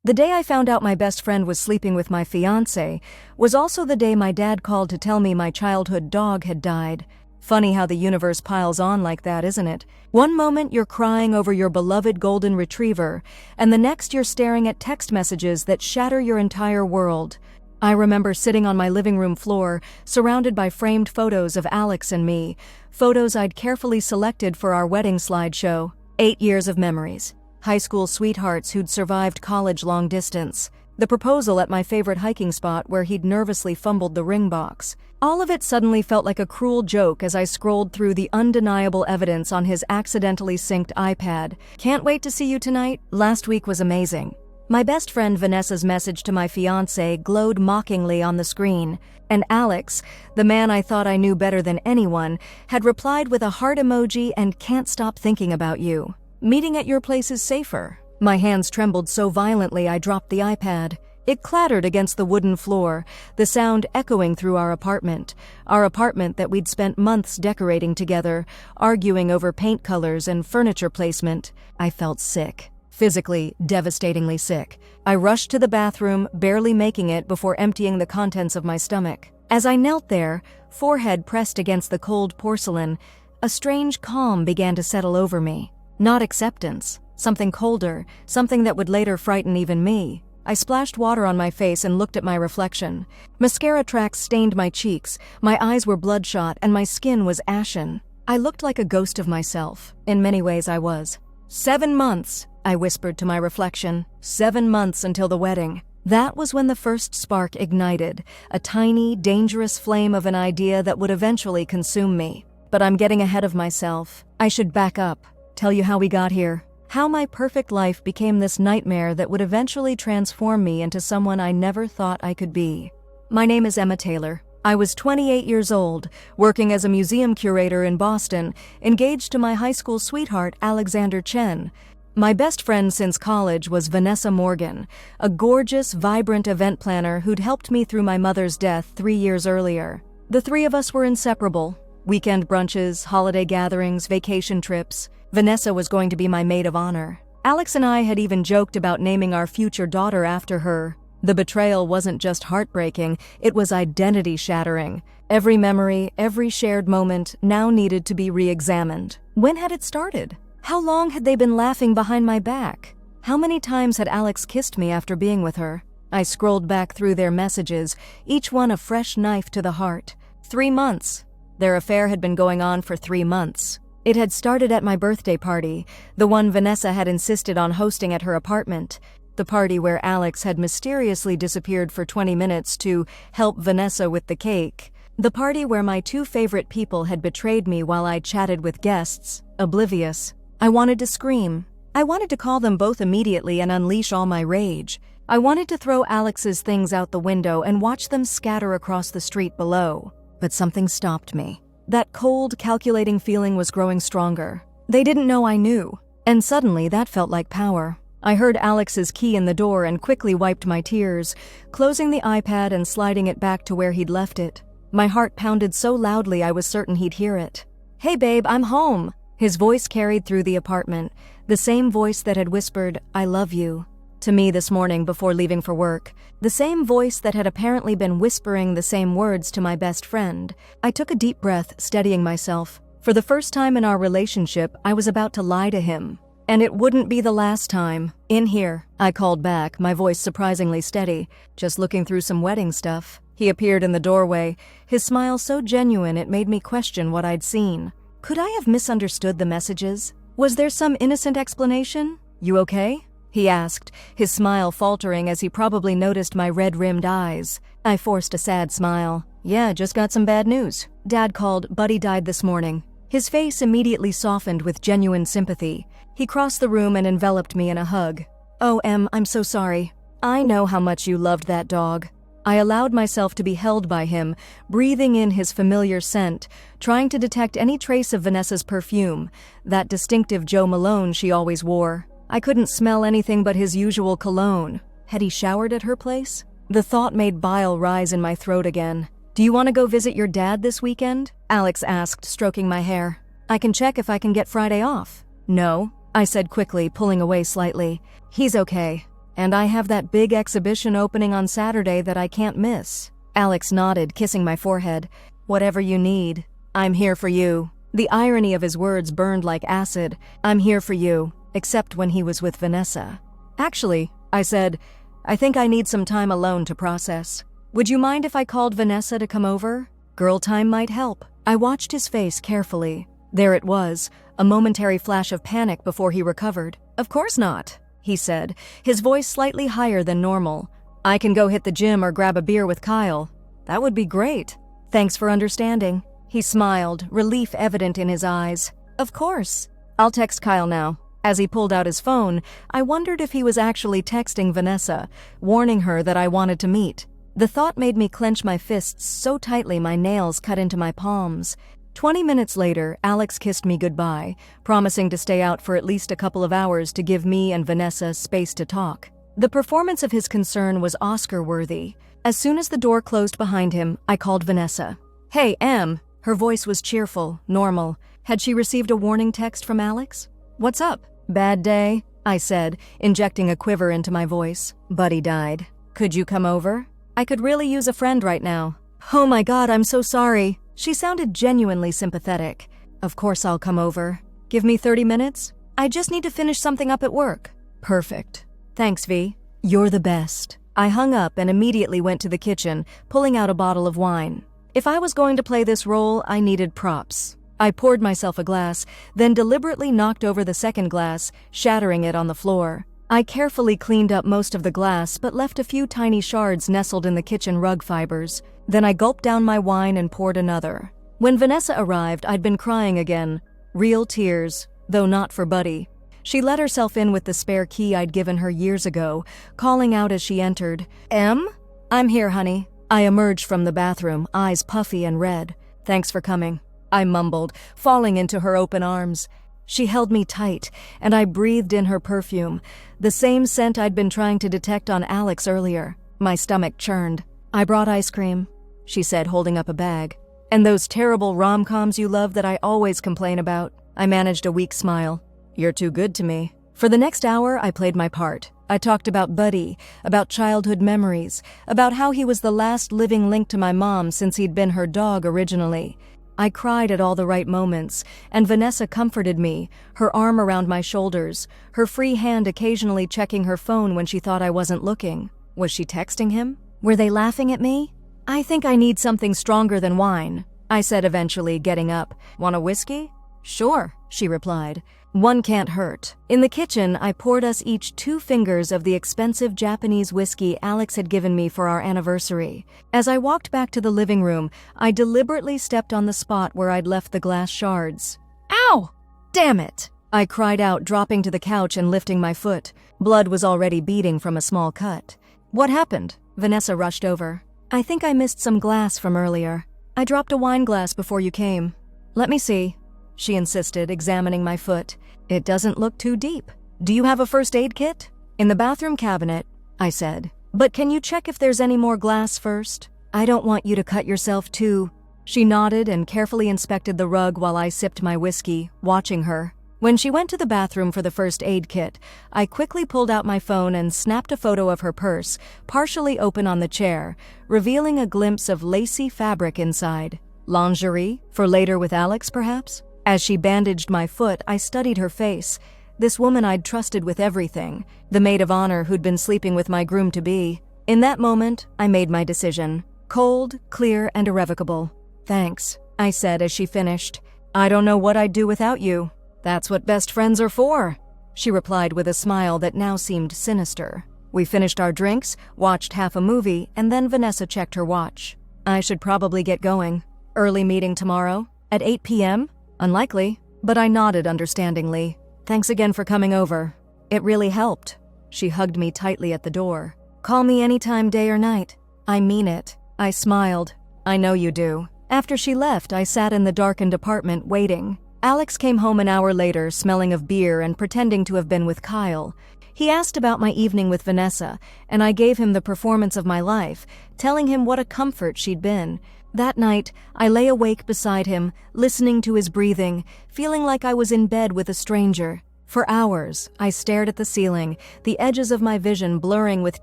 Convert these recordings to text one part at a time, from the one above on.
The day I found out my best friend was sleeping with my fiancé was also the day my dad called to tell me my childhood dog had died. Funny how the universe piles on like that, isn't it? One moment you're crying over your beloved golden retriever, and the next you're staring at text messages that shatter your entire world. I remember sitting on my living room floor, surrounded by framed photos of Alex and me, photos I'd carefully selected for our wedding slideshow. 8 years of memories. High school sweethearts who'd survived college long distance. The proposal at my favorite hiking spot where he'd nervously fumbled the ring box. All of it suddenly felt like a cruel joke as I scrolled through the undeniable evidence on his accidentally synced iPad. Can't wait to see you tonight. Last week was amazing. My best friend Vanessa's message to my fiancé glowed mockingly on the screen, and Alex, the man I thought I knew better than anyone, had replied with a heart emoji and "can't stop thinking about you. Meeting at your place is safer." My hands trembled so violently I dropped the iPad. It clattered against the wooden floor, the sound echoing through our apartment that we'd spent months decorating together, arguing over paint colors and furniture placement. I felt sick. Physically, devastatingly sick. I rushed to the bathroom, barely making it before emptying the contents of my stomach. As I knelt there, forehead pressed against the cold porcelain, a strange calm began to settle over me. Not acceptance, something colder, something that would later frighten even me. I splashed water on my face and looked at my reflection. Mascara tracks stained my cheeks, my eyes were bloodshot, and my skin was ashen. I looked like a ghost of myself. In many ways I was. 7 months, I whispered to my reflection. 7 months until the wedding. That was when the first spark ignited, a tiny, dangerous flame of an idea that would eventually consume me. But I'm getting ahead of myself. I should back up. Tell you how we got here. How my perfect life became this nightmare that would eventually transform me into someone I never thought I could be. My name is Emma Taylor. I was 28 years old, working as a museum curator in Boston, engaged to my high school sweetheart, Alexander Chen. My best friend since college was Vanessa Morgan, a gorgeous, vibrant event planner who'd helped me through my mother's death 3 years earlier. The three of us were inseparable. Weekend brunches, holiday gatherings, vacation trips. Vanessa was going to be my maid of honor. Alex and I had even joked about naming our future daughter after her. The betrayal wasn't just heartbreaking, it was identity-shattering. Every memory, every shared moment now needed to be re-examined. When had it started? How long had they been laughing behind my back? How many times had Alex kissed me after being with her? I scrolled back through their messages, each one a fresh knife to the heart. 3 months. Their affair had been going on for 3 months. It had started at my birthday party, the one Vanessa had insisted on hosting at her apartment, the party where Alex had mysteriously disappeared for 20 minutes to help Vanessa with the cake, the party where my 2 favorite people had betrayed me while I chatted with guests, oblivious. I wanted to scream. I wanted to call them both immediately and unleash all my rage. I wanted to throw Alex's things out the window and watch them scatter across the street below. But something stopped me. That cold, calculating feeling was growing stronger. They didn't know I knew, and suddenly that felt like power. I heard Alex's key in the door and quickly wiped my tears, closing the iPad and sliding it back to where he'd left it. My heart pounded so loudly I was certain he'd hear it. "Hey babe, I'm home." His voice carried through the apartment, the same voice that had whispered, "I love you," to me this morning before leaving for work. The same voice that had apparently been whispering the same words to my best friend. I took a deep breath, steadying myself. For the first time in our relationship, I was about to lie to him. And it wouldn't be the last time. "In here," I called back, my voice surprisingly steady. "Just looking through some wedding stuff." He appeared in the doorway, his smile so genuine it made me question what I'd seen. Could I have misunderstood the messages? Was there some innocent explanation? "You okay?" he asked, his smile faltering as he probably noticed my red-rimmed eyes. I forced a sad smile. "Yeah, just got some bad news. Dad called, Buddy died this morning." His face immediately softened with genuine sympathy. He crossed the room and enveloped me in a hug. "Oh, Em, I'm so sorry. I know how much you loved that dog." I allowed myself to be held by him, breathing in his familiar scent, trying to detect any trace of Vanessa's perfume, that distinctive Joe Malone she always wore. I couldn't smell anything but his usual cologne. Had he showered at her place? The thought made bile rise in my throat again. "Do you want to go visit your dad this weekend?" Alex asked, stroking my hair. "I can check if I can get Friday off." "No," I said quickly, pulling away slightly. "He's okay. And I have that big exhibition opening on Saturday that I can't miss. Alex nodded, kissing my forehead. Whatever you need, I'm here for you. The irony of his words burned like acid. I'm here for you, except when he was with Vanessa. Actually, I said, I think I need some time alone to process. Would you mind if I called Vanessa to come over? Girl time might help. I watched his face carefully. There it was, a momentary flash of panic before he recovered. Of course not, he said, his voice slightly higher than normal. I can go hit the gym or grab a beer with Kyle. That would be great. Thanks for understanding. He smiled, relief evident in his eyes. Of course. I'll text Kyle now. As he pulled out his phone, I wondered if he was actually texting Vanessa, warning her that I wanted to meet. The thought made me clench my fists so tightly my nails cut into my palms. 20 minutes later, Alex kissed me goodbye, promising to stay out for at least a couple of hours to give me and Vanessa space to talk. The performance of his concern was Oscar-worthy. As soon as the door closed behind him, I called Vanessa. Hey, Em. Her voice was cheerful, normal. Had she received a warning text from Alex? What's up? Bad day? I said, injecting a quiver into my voice. Buddy died. Could you come over? I could really use a friend right now. Oh my God, I'm so sorry. She sounded genuinely sympathetic. Of course I'll come over. Give me 30 minutes? I just need to finish something up at work. Perfect. Thanks, V. You're the best. I hung up and immediately went to the kitchen, pulling out a bottle of wine. If I was going to play this role, I needed props. I poured myself a glass, then deliberately knocked over the second glass, shattering it on the floor. I carefully cleaned up most of the glass, but left a few tiny shards nestled in the kitchen rug fibers. Then I gulped down my wine and poured another. When Vanessa arrived, I'd been crying again. Real tears, though not for Buddy. She let herself in with the spare key I'd given her years ago, calling out as she entered, Em? I'm here, honey. I emerged from the bathroom, eyes puffy and red. Thanks for coming, I mumbled, falling into her open arms. She held me tight, and I breathed in her perfume, the same scent I'd been trying to detect on Alex earlier. My stomach churned. I brought ice cream, she said, holding up a bag. And those terrible rom-coms you love that I always complain about. I managed a weak smile. You're too good to me. For the next hour, I played my part. I talked about Buddy, about childhood memories, about how he was the last living link to my mom since he'd been her dog originally. I cried at all the right moments, and Vanessa comforted me, her arm around my shoulders, her free hand occasionally checking her phone when she thought I wasn't looking. Was she texting him? Were they laughing at me? I think I need something stronger than wine, I said eventually, getting up. Want a whiskey? Sure, she replied. One can't hurt. In the kitchen, I poured us each 2 fingers of the expensive Japanese whiskey Alex had given me for our anniversary. As I walked back to the living room, I deliberately stepped on the spot where I'd left the glass shards. Ow! Damn it! I cried out, dropping to the couch and lifting my foot. Blood was already beading from a small cut. What happened? Vanessa rushed over. I think I missed some glass from earlier. I dropped a wine glass before you came. Let me see, she insisted, examining my foot. It doesn't look too deep. Do you have a first aid kit? In the bathroom cabinet, I said. But can you check if there's any more glass first? I don't want you to cut yourself too. She nodded and carefully inspected the rug while I sipped my whiskey, watching her. When she went to the bathroom for the first aid kit, I quickly pulled out my phone and snapped a photo of her purse, partially open on the chair, revealing a glimpse of lacy fabric inside. Lingerie? For later with Alex, perhaps? As she bandaged my foot, I studied her face. This woman I'd trusted with everything, the maid of honor who'd been sleeping with my groom-to-be. In that moment, I made my decision. Cold, clear, and irrevocable. Thanks, I said as she finished. I don't know what I'd do without you. That's what best friends are for, she replied with a smile that now seemed sinister. We finished our drinks, watched half a movie, and then Vanessa checked her watch. I should probably get going. Early meeting tomorrow? At 8 p.m.? Unlikely, but I nodded understandingly. Thanks again for coming over. It really helped. She hugged me tightly at the door. Call me anytime, day or night. I mean it. I smiled. I know you do. After she left, I sat in the darkened apartment waiting. Alex came home an hour later, smelling of beer and pretending to have been with Kyle. He asked about my evening with Vanessa, and I gave him the performance of my life, telling him what a comfort she'd been. That night, I lay awake beside him, listening to his breathing, feeling like I was in bed with a stranger. For hours, I stared at the ceiling, the edges of my vision blurring with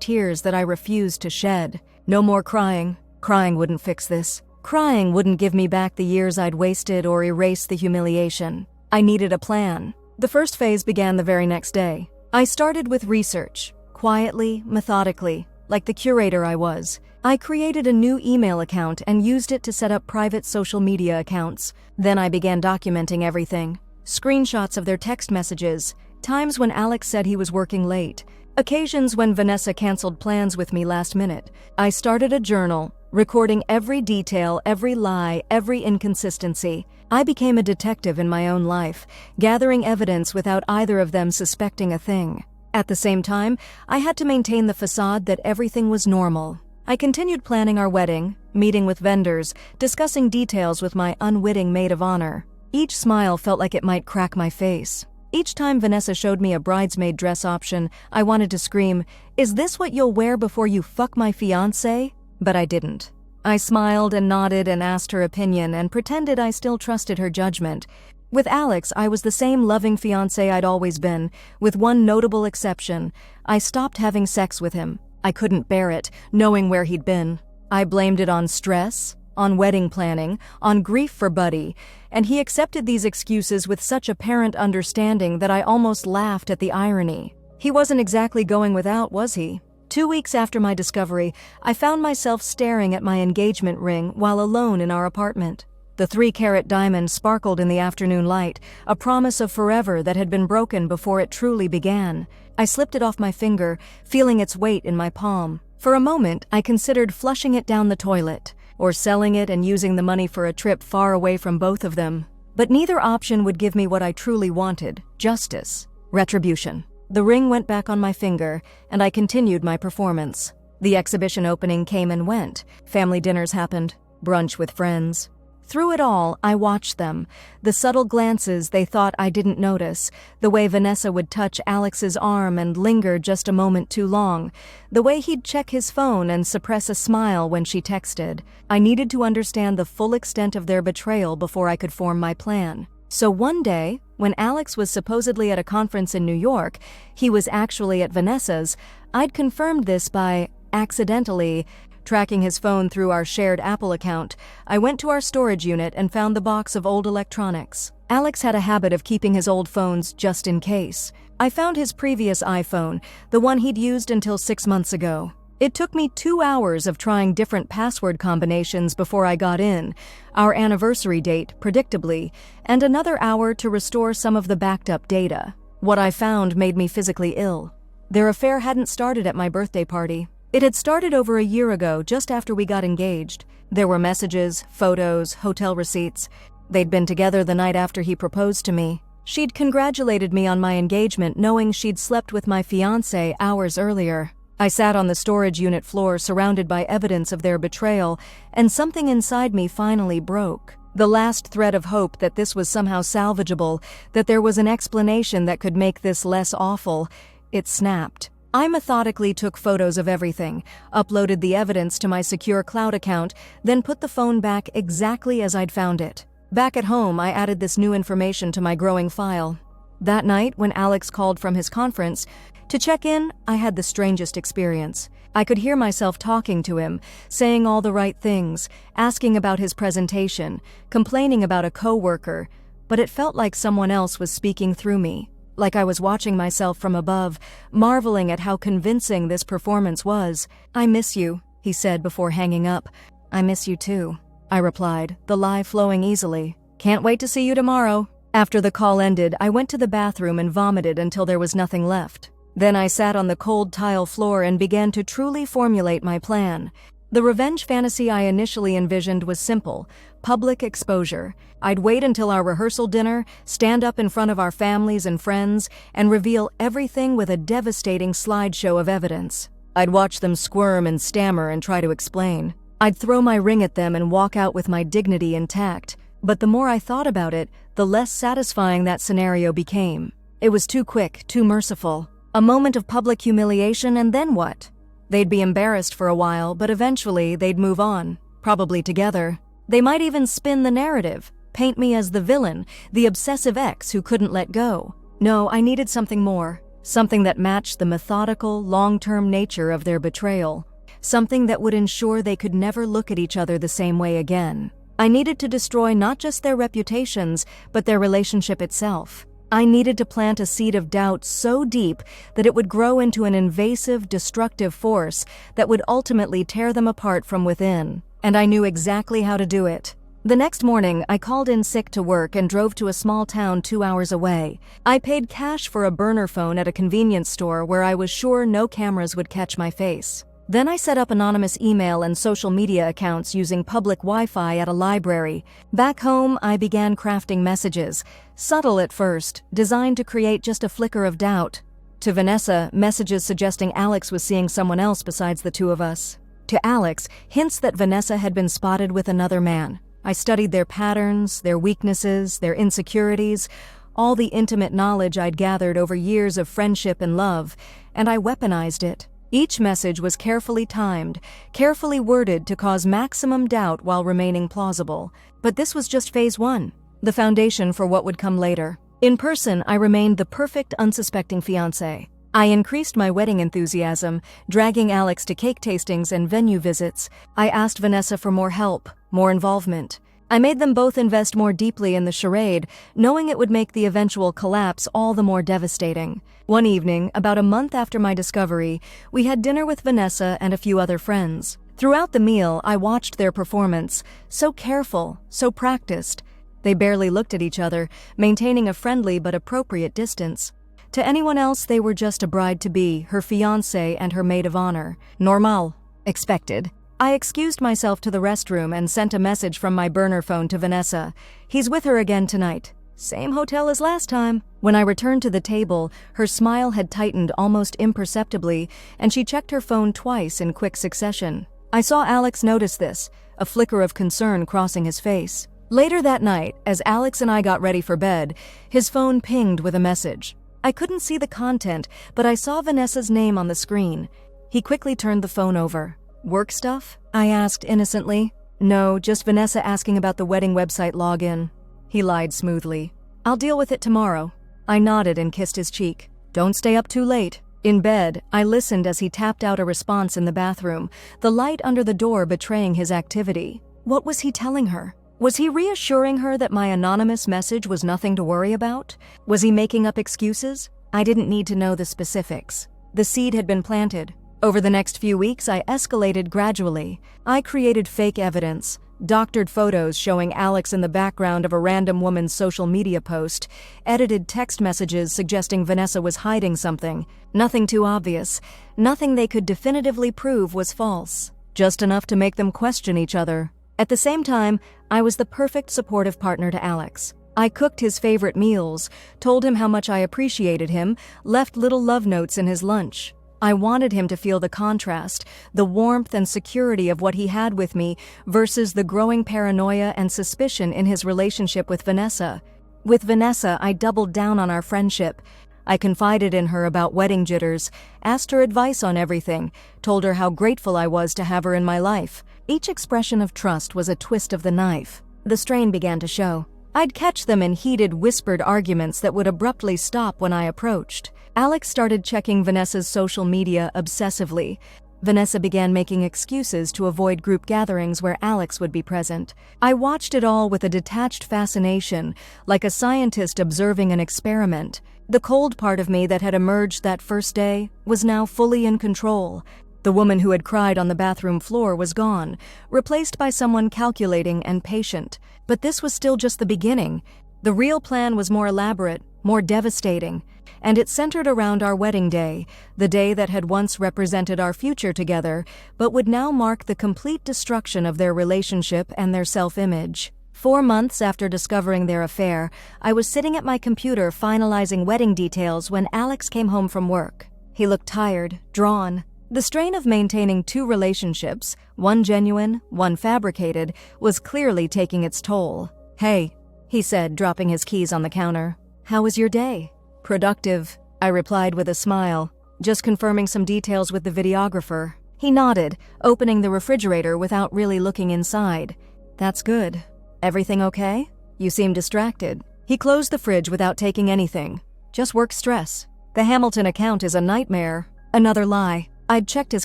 tears that I refused to shed. No more crying. Crying wouldn't fix this. Crying wouldn't give me back the years I'd wasted or erase the humiliation. I needed a plan. The first phase began the very next day. I started with research, quietly, methodically, like the curator I was. I created a new email account and used it to set up private social media accounts. Then I began documenting everything. Screenshots of their text messages, times when Alex said he was working late, occasions when Vanessa canceled plans with me last minute. I started a journal, recording every detail, every lie, every inconsistency. I became a detective in my own life, gathering evidence without either of them suspecting a thing. At the same time, I had to maintain the facade that everything was normal. I continued planning our wedding, meeting with vendors, discussing details with my unwitting maid of honor. Each smile felt like it might crack my face. Each time Vanessa showed me a bridesmaid dress option, I wanted to scream, "Is this what you'll wear before you fuck my fiancé?" But I didn't. I smiled and nodded and asked her opinion and pretended I still trusted her judgment. With Alex, I was the same loving fiancé I'd always been, with one notable exception. I stopped having sex with him. I couldn't bear it, knowing where he'd been. I blamed it on stress, on wedding planning, on grief for Buddy, and he accepted these excuses with such apparent understanding that I almost laughed at the irony. He wasn't exactly going without, was he? 2 weeks after my discovery, I found myself staring at my engagement ring while alone in our apartment. The 3-carat diamond sparkled in the afternoon light, a promise of forever that had been broken before it truly began. I slipped it off my finger, feeling its weight in my palm. For a moment, I considered flushing it down the toilet, or selling it and using the money for a trip far away from both of them. But neither option would give me what I truly wanted: justice, retribution. The ring went back on my finger, and I continued my performance. The exhibition opening came and went. Family dinners happened, brunch with friends. Through it all, I watched them, the subtle glances they thought I didn't notice, the way Vanessa would touch Alex's arm and linger just a moment too long, the way he'd check his phone and suppress a smile when she texted. I needed to understand the full extent of their betrayal before I could form my plan. So one day, when Alex was supposedly at a conference in New York, he was actually at Vanessa's. I'd confirmed this by, accidentally, tracking his phone through our shared Apple account. I went to our storage unit and found the box of old electronics. Alex had a habit of keeping his old phones just in case. I found his previous iPhone, the one he'd used until 6 months ago. It took me 2 hours of trying different password combinations before I got in, our anniversary date, predictably, and another hour to restore some of the backed up data. What I found made me physically ill. Their affair hadn't started at my birthday party. It had started over a year ago, just after we got engaged. There were messages, photos, hotel receipts. They'd been together the night after he proposed to me. She'd congratulated me on my engagement, knowing she'd slept with my fiancé hours earlier. I sat on the storage unit floor, surrounded by evidence of their betrayal, and something inside me finally broke. The last thread of hope that this was somehow salvageable, that there was an explanation that could make this less awful, it snapped. I methodically took photos of everything, uploaded the evidence to my secure cloud account, then put the phone back exactly as I'd found it. Back at home, I added this new information to my growing file. That night, when Alex called from his conference to check in, I had the strangest experience. I could hear myself talking to him, saying all the right things, asking about his presentation, complaining about a coworker, but it felt like someone else was speaking through me. Like I was watching myself from above, marveling at how convincing this performance was. "I miss you," he said before hanging up. "I miss you too," I replied, the lie flowing easily. "Can't wait to see you tomorrow." After the call ended, I went to the bathroom and vomited until there was nothing left. Then I sat on the cold tile floor and began to truly formulate my plan. The revenge fantasy I initially envisioned was simple: public exposure. I'd wait until our rehearsal dinner, stand up in front of our families and friends, and reveal everything with a devastating slideshow of evidence. I'd watch them squirm and stammer and try to explain. I'd throw my ring at them and walk out with my dignity intact. But the more I thought about it, the less satisfying that scenario became. It was too quick, too merciful. A moment of public humiliation, and then what? They'd be embarrassed for a while, but eventually they'd move on, probably together. They might even spin the narrative, paint me as the villain, the obsessive ex who couldn't let go. No, I needed something more. Something that matched the methodical, long-term nature of their betrayal. Something that would ensure they could never look at each other the same way again. I needed to destroy not just their reputations, but their relationship itself. I needed to plant a seed of doubt so deep that it would grow into an invasive, destructive force that would ultimately tear them apart from within. And I knew exactly how to do it. The next morning, I called in sick to work and drove to a small town 2 hours away. I paid cash for a burner phone at a convenience store where I was sure no cameras would catch my face. Then I set up anonymous email and social media accounts using public Wi-Fi at a library. Back home, I began crafting messages, subtle at first, designed to create just a flicker of doubt. To Vanessa, messages suggesting Alex was seeing someone else besides the two of us. To Alex, hints that Vanessa had been spotted with another man. I studied their patterns, their weaknesses, their insecurities, all the intimate knowledge I'd gathered over years of friendship and love, and I weaponized it. Each message was carefully timed, carefully worded to cause maximum doubt while remaining plausible. But this was just phase 1, the foundation for what would come later. In person, I remained the perfect, unsuspecting fiancé. I increased my wedding enthusiasm, dragging Alex to cake tastings and venue visits. I asked Vanessa for more help, more involvement. I made them both invest more deeply in the charade, knowing it would make the eventual collapse all the more devastating. One evening, about a month after my discovery, we had dinner with Vanessa and a few other friends. Throughout the meal, I watched their performance, so careful, so practiced. They barely looked at each other, maintaining a friendly but appropriate distance. To anyone else, they were just a bride-to-be, her fiancé and her maid of honor. Normal. Expected. I excused myself to the restroom and sent a message from my burner phone to Vanessa. He's with her again tonight. Same hotel as last time. When I returned to the table, her smile had tightened almost imperceptibly, and she checked her phone twice in quick succession. I saw Alex notice this, a flicker of concern crossing his face. Later that night, as Alex and I got ready for bed, his phone pinged with a message. I couldn't see the content, but I saw Vanessa's name on the screen. He quickly turned the phone over. Work stuff? I asked innocently. No, just Vanessa asking about the wedding website login. He lied smoothly. I'll deal with it tomorrow. I nodded and kissed his cheek. Don't stay up too late. In bed, I listened as he tapped out a response in the bathroom, the light under the door betraying his activity. What was he telling her? Was he reassuring her that my anonymous message was nothing to worry about? Was he making up excuses? I didn't need to know the specifics. The seed had been planted. Over the next few weeks, I escalated gradually. I created fake evidence, doctored photos showing Alex in the background of a random woman's social media post, edited text messages suggesting Vanessa was hiding something. Nothing too obvious. Nothing they could definitively prove was false. Just enough to make them question each other. At the same time, I was the perfect supportive partner to Alex. I cooked his favorite meals, told him how much I appreciated him, left little love notes in his lunch. I wanted him to feel the contrast, the warmth and security of what he had with me versus the growing paranoia and suspicion in his relationship with Vanessa. With Vanessa, I doubled down on our friendship. I confided in her about wedding jitters, asked her advice on everything, told her how grateful I was to have her in my life. Each expression of trust was a twist of the knife. The strain began to show. I'd catch them in heated, whispered arguments that would abruptly stop when I approached. Alex started checking Vanessa's social media obsessively. Vanessa began making excuses to avoid group gatherings where Alex would be present. I watched it all with a detached fascination, like a scientist observing an experiment. The cold part of me that had emerged that first day was now fully in control. The woman who had cried on the bathroom floor was gone, replaced by someone calculating and patient. But this was still just the beginning. The real plan was more elaborate, more devastating, and it centered around our wedding day, the day that had once represented our future together, but would now mark the complete destruction of their relationship and their self-image. 4 months after discovering their affair, I was sitting at my computer finalizing wedding details when Alex came home from work. He looked tired, drawn. The strain of maintaining 2 relationships, one genuine, one fabricated, was clearly taking its toll. "Hey," he said, dropping his keys on the counter. "How was your day?" "Productive," I replied with a smile. "Just confirming some details with the videographer." He nodded, opening the refrigerator without really looking inside. "That's good. Everything okay? You seem distracted." He closed the fridge without taking anything. Just work stress. The Hamilton account is a nightmare. Another lie. I'd checked his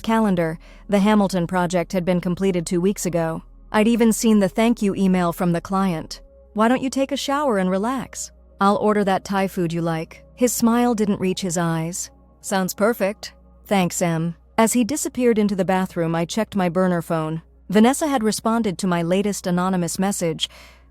calendar. The Hamilton project had been completed 2 weeks ago. I'd even seen the thank you email from the client. Why don't you take a shower and relax? I'll order that Thai food you like. His smile didn't reach his eyes. Sounds perfect. Thanks, Em. As he disappeared into the bathroom, I checked my burner phone. Vanessa had responded to my latest anonymous message.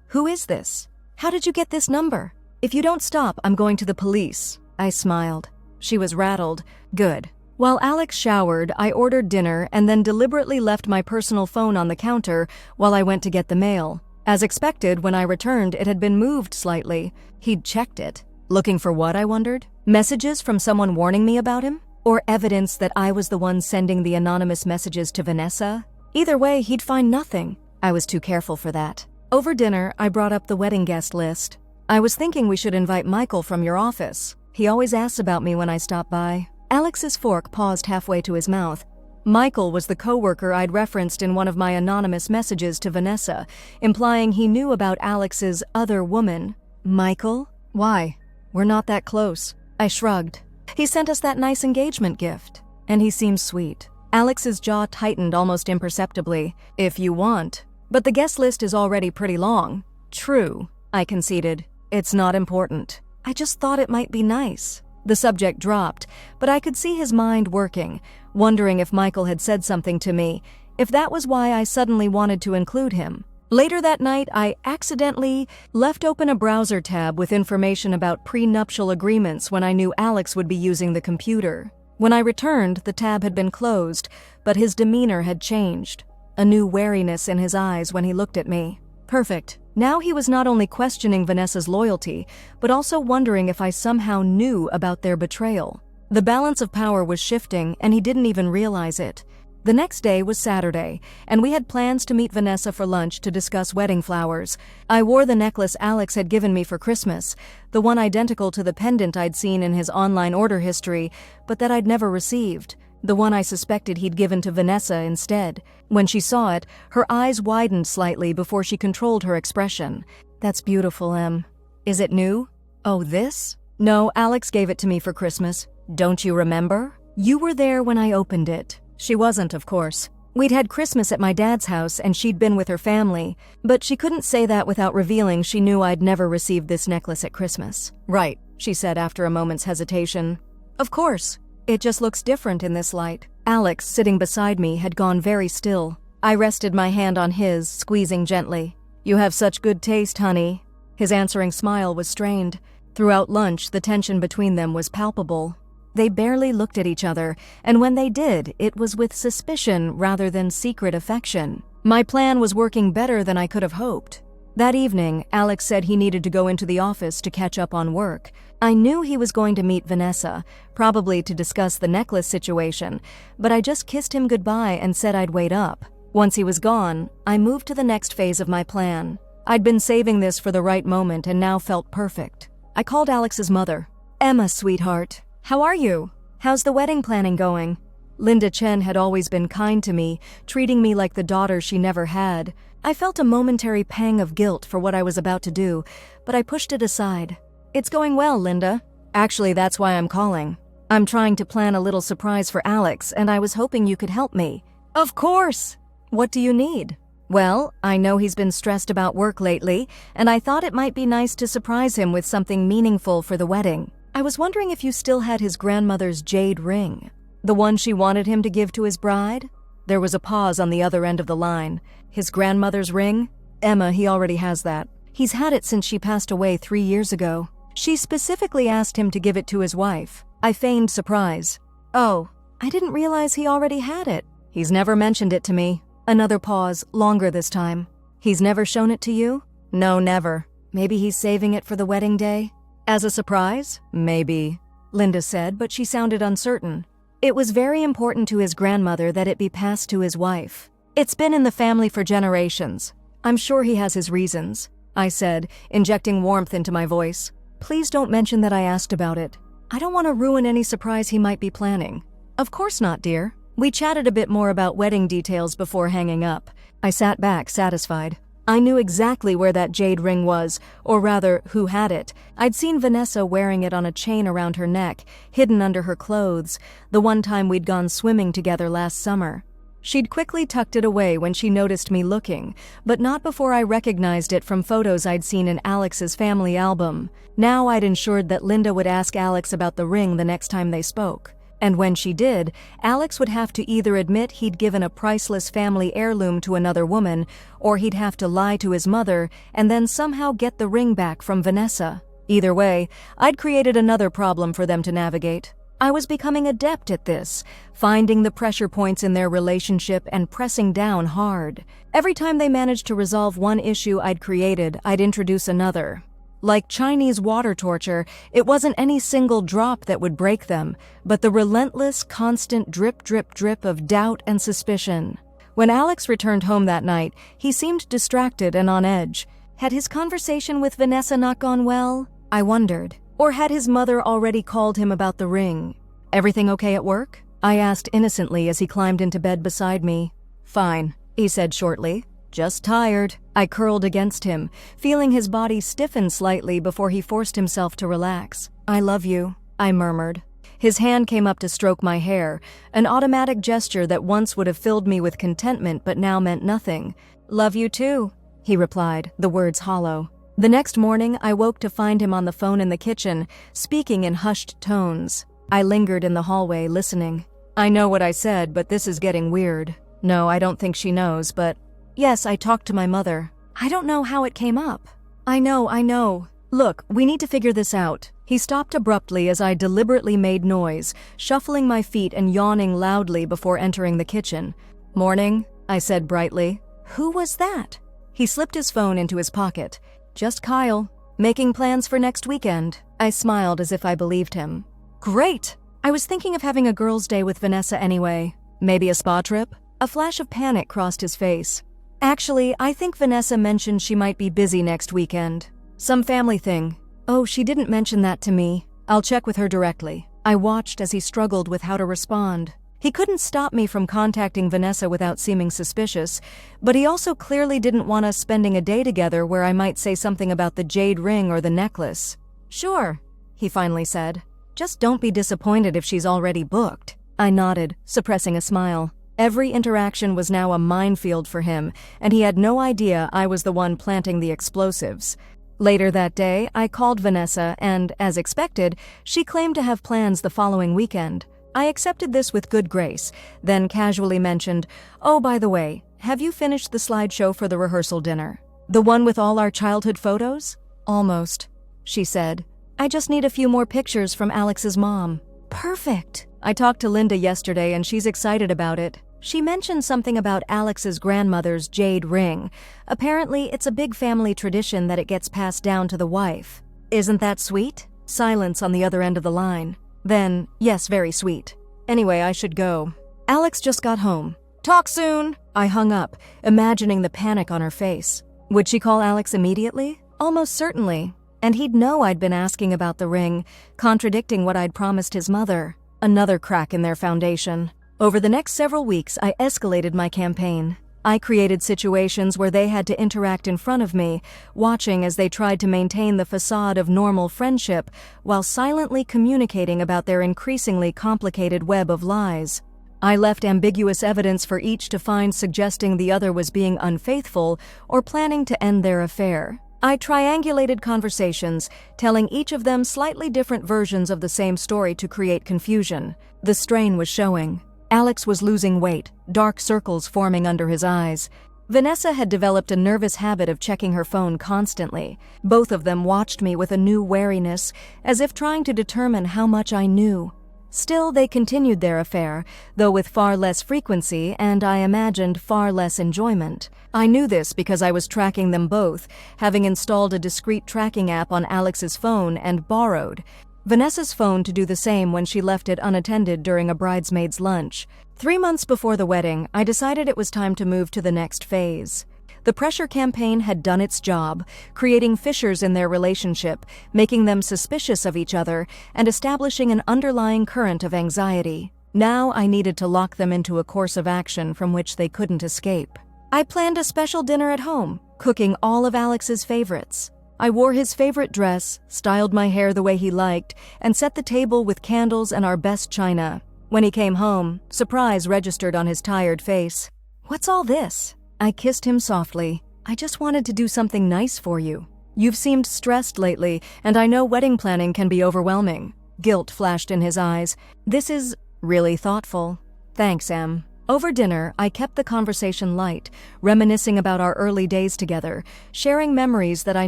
Who is this? How did you get this number? If you don't stop, I'm going to the police. I smiled. She was rattled. Good. While Alex showered, I ordered dinner and then deliberately left my personal phone on the counter while I went to get the mail. As expected, when I returned, it had been moved slightly. He'd checked it. Looking for what, I wondered? Messages from someone warning me about him? Or evidence that I was the one sending the anonymous messages to Vanessa? Either way, he'd find nothing. I was too careful for that. Over dinner, I brought up the wedding guest list. I was thinking we should invite Michael from your office. He always asks about me when I stop by. Alex's fork paused halfway to his mouth. Michael was the coworker I'd referenced in one of my anonymous messages to Vanessa, implying he knew about Alex's other woman. Michael? Why? We're not that close. I shrugged. He sent us that nice engagement gift. And he seems sweet. Alex's jaw tightened almost imperceptibly. If you want. But the guest list is already pretty long. True, I conceded. It's not important. I just thought it might be nice. The subject dropped, but I could see his mind working, wondering if Michael had said something to me, if that was why I suddenly wanted to include him. Later that night, I accidentally left open a browser tab with information about prenuptial agreements when I knew Alex would be using the computer. When I returned, the tab had been closed, but his demeanor had changed. A new wariness in his eyes when he looked at me. Perfect. Now he was not only questioning Vanessa's loyalty, but also wondering if I somehow knew about their betrayal. The balance of power was shifting, and he didn't even realize it. The next day was Saturday, and we had plans to meet Vanessa for lunch to discuss wedding flowers. I wore the necklace Alex had given me for Christmas, the one identical to the pendant I'd seen in his online order history, but that I'd never received. The one I suspected he'd given to Vanessa instead. When she saw it, her eyes widened slightly before she controlled her expression. That's beautiful, Em. Is it new? Oh, this? No, Alex gave it to me for Christmas. Don't you remember? You were there when I opened it. She wasn't, of course. We'd had Christmas at my dad's house and she'd been with her family, but she couldn't say that without revealing she knew I'd never received this necklace at Christmas. Right, she said after a moment's hesitation. Of course. It just looks different in this light. Alex, sitting beside me, had gone very still. I rested my hand on his, squeezing gently. You have such good taste, honey. His answering smile was strained. Throughout lunch, the tension between them was palpable. They barely looked at each other, and when they did, it was with suspicion rather than secret affection. My plan was working better than I could have hoped. That evening, Alex said he needed to go into the office to catch up on work. I knew he was going to meet Vanessa, probably to discuss the necklace situation, but I just kissed him goodbye and said I'd wait up. Once he was gone, I moved to the next phase of my plan. I'd been saving this for the right moment and now felt perfect. I called Alex's mother. Emma, sweetheart. How are you? How's the wedding planning going? Linda Chen had always been kind to me, treating me like the daughter she never had. I felt a momentary pang of guilt for what I was about to do, but I pushed it aside. It's going well, Linda. Actually, that's why I'm calling. I'm trying to plan a little surprise for Alex, and I was hoping you could help me. Of course! What do you need? Well, I know he's been stressed about work lately, and I thought it might be nice to surprise him with something meaningful for the wedding. I was wondering if you still had his grandmother's jade ring. The one she wanted him to give to his bride? There was a pause on the other end of the line. His grandmother's ring? Emma, he already has that. He's had it since she passed away 3 years ago. She specifically asked him to give it to his wife. I feigned surprise. Oh, I didn't realize he already had it. He's never mentioned it to me. Another pause, longer this time. He's never shown it to you? No, never. Maybe he's saving it for the wedding day? As a surprise? Maybe, Linda said, but she sounded uncertain. It was very important to his grandmother that it be passed to his wife. It's been in the family for generations. I'm sure he has his reasons, I said, injecting warmth into my voice. Please don't mention that I asked about it. I don't want to ruin any surprise he might be planning. Of course not, dear. We chatted a bit more about wedding details before hanging up. I sat back, satisfied. I knew exactly where that jade ring was, or rather, who had it. I'd seen Vanessa wearing it on a chain around her neck, hidden under her clothes, the one time we'd gone swimming together last summer. She'd quickly tucked it away when she noticed me looking, but not before I recognized it from photos I'd seen in Alex's family album. Now I'd ensured that Linda would ask Alex about the ring the next time they spoke. And when she did, Alex would have to either admit he'd given a priceless family heirloom to another woman, or he'd have to lie to his mother and then somehow get the ring back from Vanessa. Either way, I'd created another problem for them to navigate. I was becoming adept at this, finding the pressure points in their relationship and pressing down hard. Every time they managed to resolve one issue I'd created, I'd introduce another. Like Chinese water torture, it wasn't any single drop that would break them, but the relentless, constant drip, drip, drip of doubt and suspicion. When Alex returned home that night, he seemed distracted and on edge. Had his conversation with Vanessa not gone well? I wondered. Or had his mother already called him about the ring? Everything okay at work? I asked innocently as he climbed into bed beside me. Fine, he said shortly. Just tired. I curled against him, feeling his body stiffen slightly before he forced himself to relax. I love you, I murmured. His hand came up to stroke my hair, an automatic gesture that once would have filled me with contentment but now meant nothing. Love you too, he replied, the words hollow. The next morning, I woke to find him on the phone in the kitchen, speaking in hushed tones. I lingered in the hallway, listening. I know what I said, but this is getting weird. No, I don't think she knows, but... Yes, I talked to my mother. I don't know how it came up. I know. Look, we need to figure this out. He stopped abruptly as I deliberately made noise, shuffling my feet and yawning loudly before entering the kitchen. Morning, I said brightly. Who was that? He slipped his phone into his pocket. Just Kyle. Making plans for next weekend. I smiled as if I believed him. Great! I was thinking of having a girls' day with Vanessa anyway. Maybe a spa trip? A flash of panic crossed his face. Actually, I think Vanessa mentioned she might be busy next weekend. Some family thing. Oh, she didn't mention that to me. I'll check with her directly. I watched as he struggled with how to respond. He couldn't stop me from contacting Vanessa without seeming suspicious, but he also clearly didn't want us spending a day together where I might say something about the jade ring or the necklace. Sure, he finally said. Just don't be disappointed if she's already booked. I nodded, suppressing a smile. Every interaction was now a minefield for him, and he had no idea I was the one planting the explosives. Later that day, I called Vanessa, and, as expected, she claimed to have plans the following weekend. I accepted this with good grace, then casually mentioned, "Oh, by the way, have you finished the slideshow for the rehearsal dinner? The one with all our childhood photos?" "Almost," she said. "I just need a few more pictures from Alex's mom." "Perfect." I talked to Linda yesterday and she's excited about it. She mentioned something about Alex's grandmother's jade ring. Apparently, it's a big family tradition that it gets passed down to the wife. Isn't that sweet? Silence on the other end of the line. Then, yes, very sweet. Anyway, I should go. Alex just got home. Talk soon! I hung up, imagining the panic on her face. Would she call Alex immediately? Almost certainly. And he'd know I'd been asking about the ring, contradicting what I'd promised his mother. Another crack in their foundation. Over the next several weeks, I escalated my campaign. I created situations where they had to interact in front of me, watching as they tried to maintain the facade of normal friendship while silently communicating about their increasingly complicated web of lies. I left ambiguous evidence for each to find, suggesting the other was being unfaithful or planning to end their affair. I triangulated conversations, telling each of them slightly different versions of the same story to create confusion. The strain was showing. Alex was losing weight, dark circles forming under his eyes. Vanessa had developed a nervous habit of checking her phone constantly. Both of them watched me with a new wariness, as if trying to determine how much I knew. Still, they continued their affair, though with far less frequency and, I imagined, far less enjoyment. I knew this because I was tracking them both, having installed a discreet tracking app on Alex's phone and borrowed Vanessa's phone to do the same when she left it unattended during a bridesmaid's lunch. 3 months before the wedding, I decided it was time to move to the next phase. The pressure campaign had done its job, creating fissures in their relationship, making them suspicious of each other, and establishing an underlying current of anxiety. Now I needed to lock them into a course of action from which they couldn't escape. I planned a special dinner at home, cooking all of Alex's favorites. I wore his favorite dress, styled my hair the way he liked, and set the table with candles and our best china. When he came home, surprise registered on his tired face. "What's all this?" I kissed him softly. "I just wanted to do something nice for you. You've seemed stressed lately, and I know wedding planning can be overwhelming." Guilt flashed in his eyes. "This is really thoughtful." "Thanks, Em." Over dinner, I kept the conversation light, reminiscing about our early days together, sharing memories that I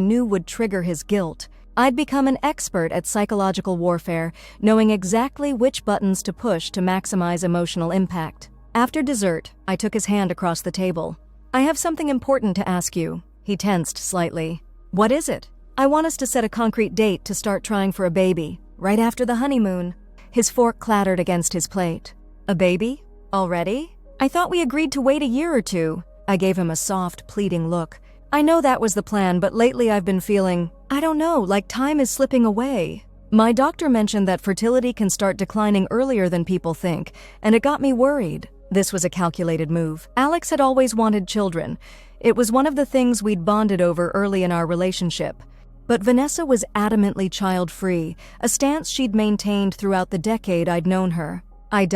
knew would trigger his guilt. I'd become an expert at psychological warfare, knowing exactly which buttons to push to maximize emotional impact. After dessert, I took his hand across the table. "I have something important to ask you." He tensed slightly. "What is it?" "I want us to set a concrete date to start trying for a baby, right after the honeymoon." His fork clattered against his plate. "A baby? Already? I thought we agreed to wait a year or two." I gave him a soft, pleading look. "I know that was the plan, but lately I've been feeling, I don't know, like time is slipping away. My doctor mentioned that fertility can start declining earlier than people think, and it got me worried." This was a calculated move. Alex had always wanted children. It was one of the things we'd bonded over early in our relationship. But Vanessa was adamantly child-free, a stance she'd maintained throughout the decade I'd known her. I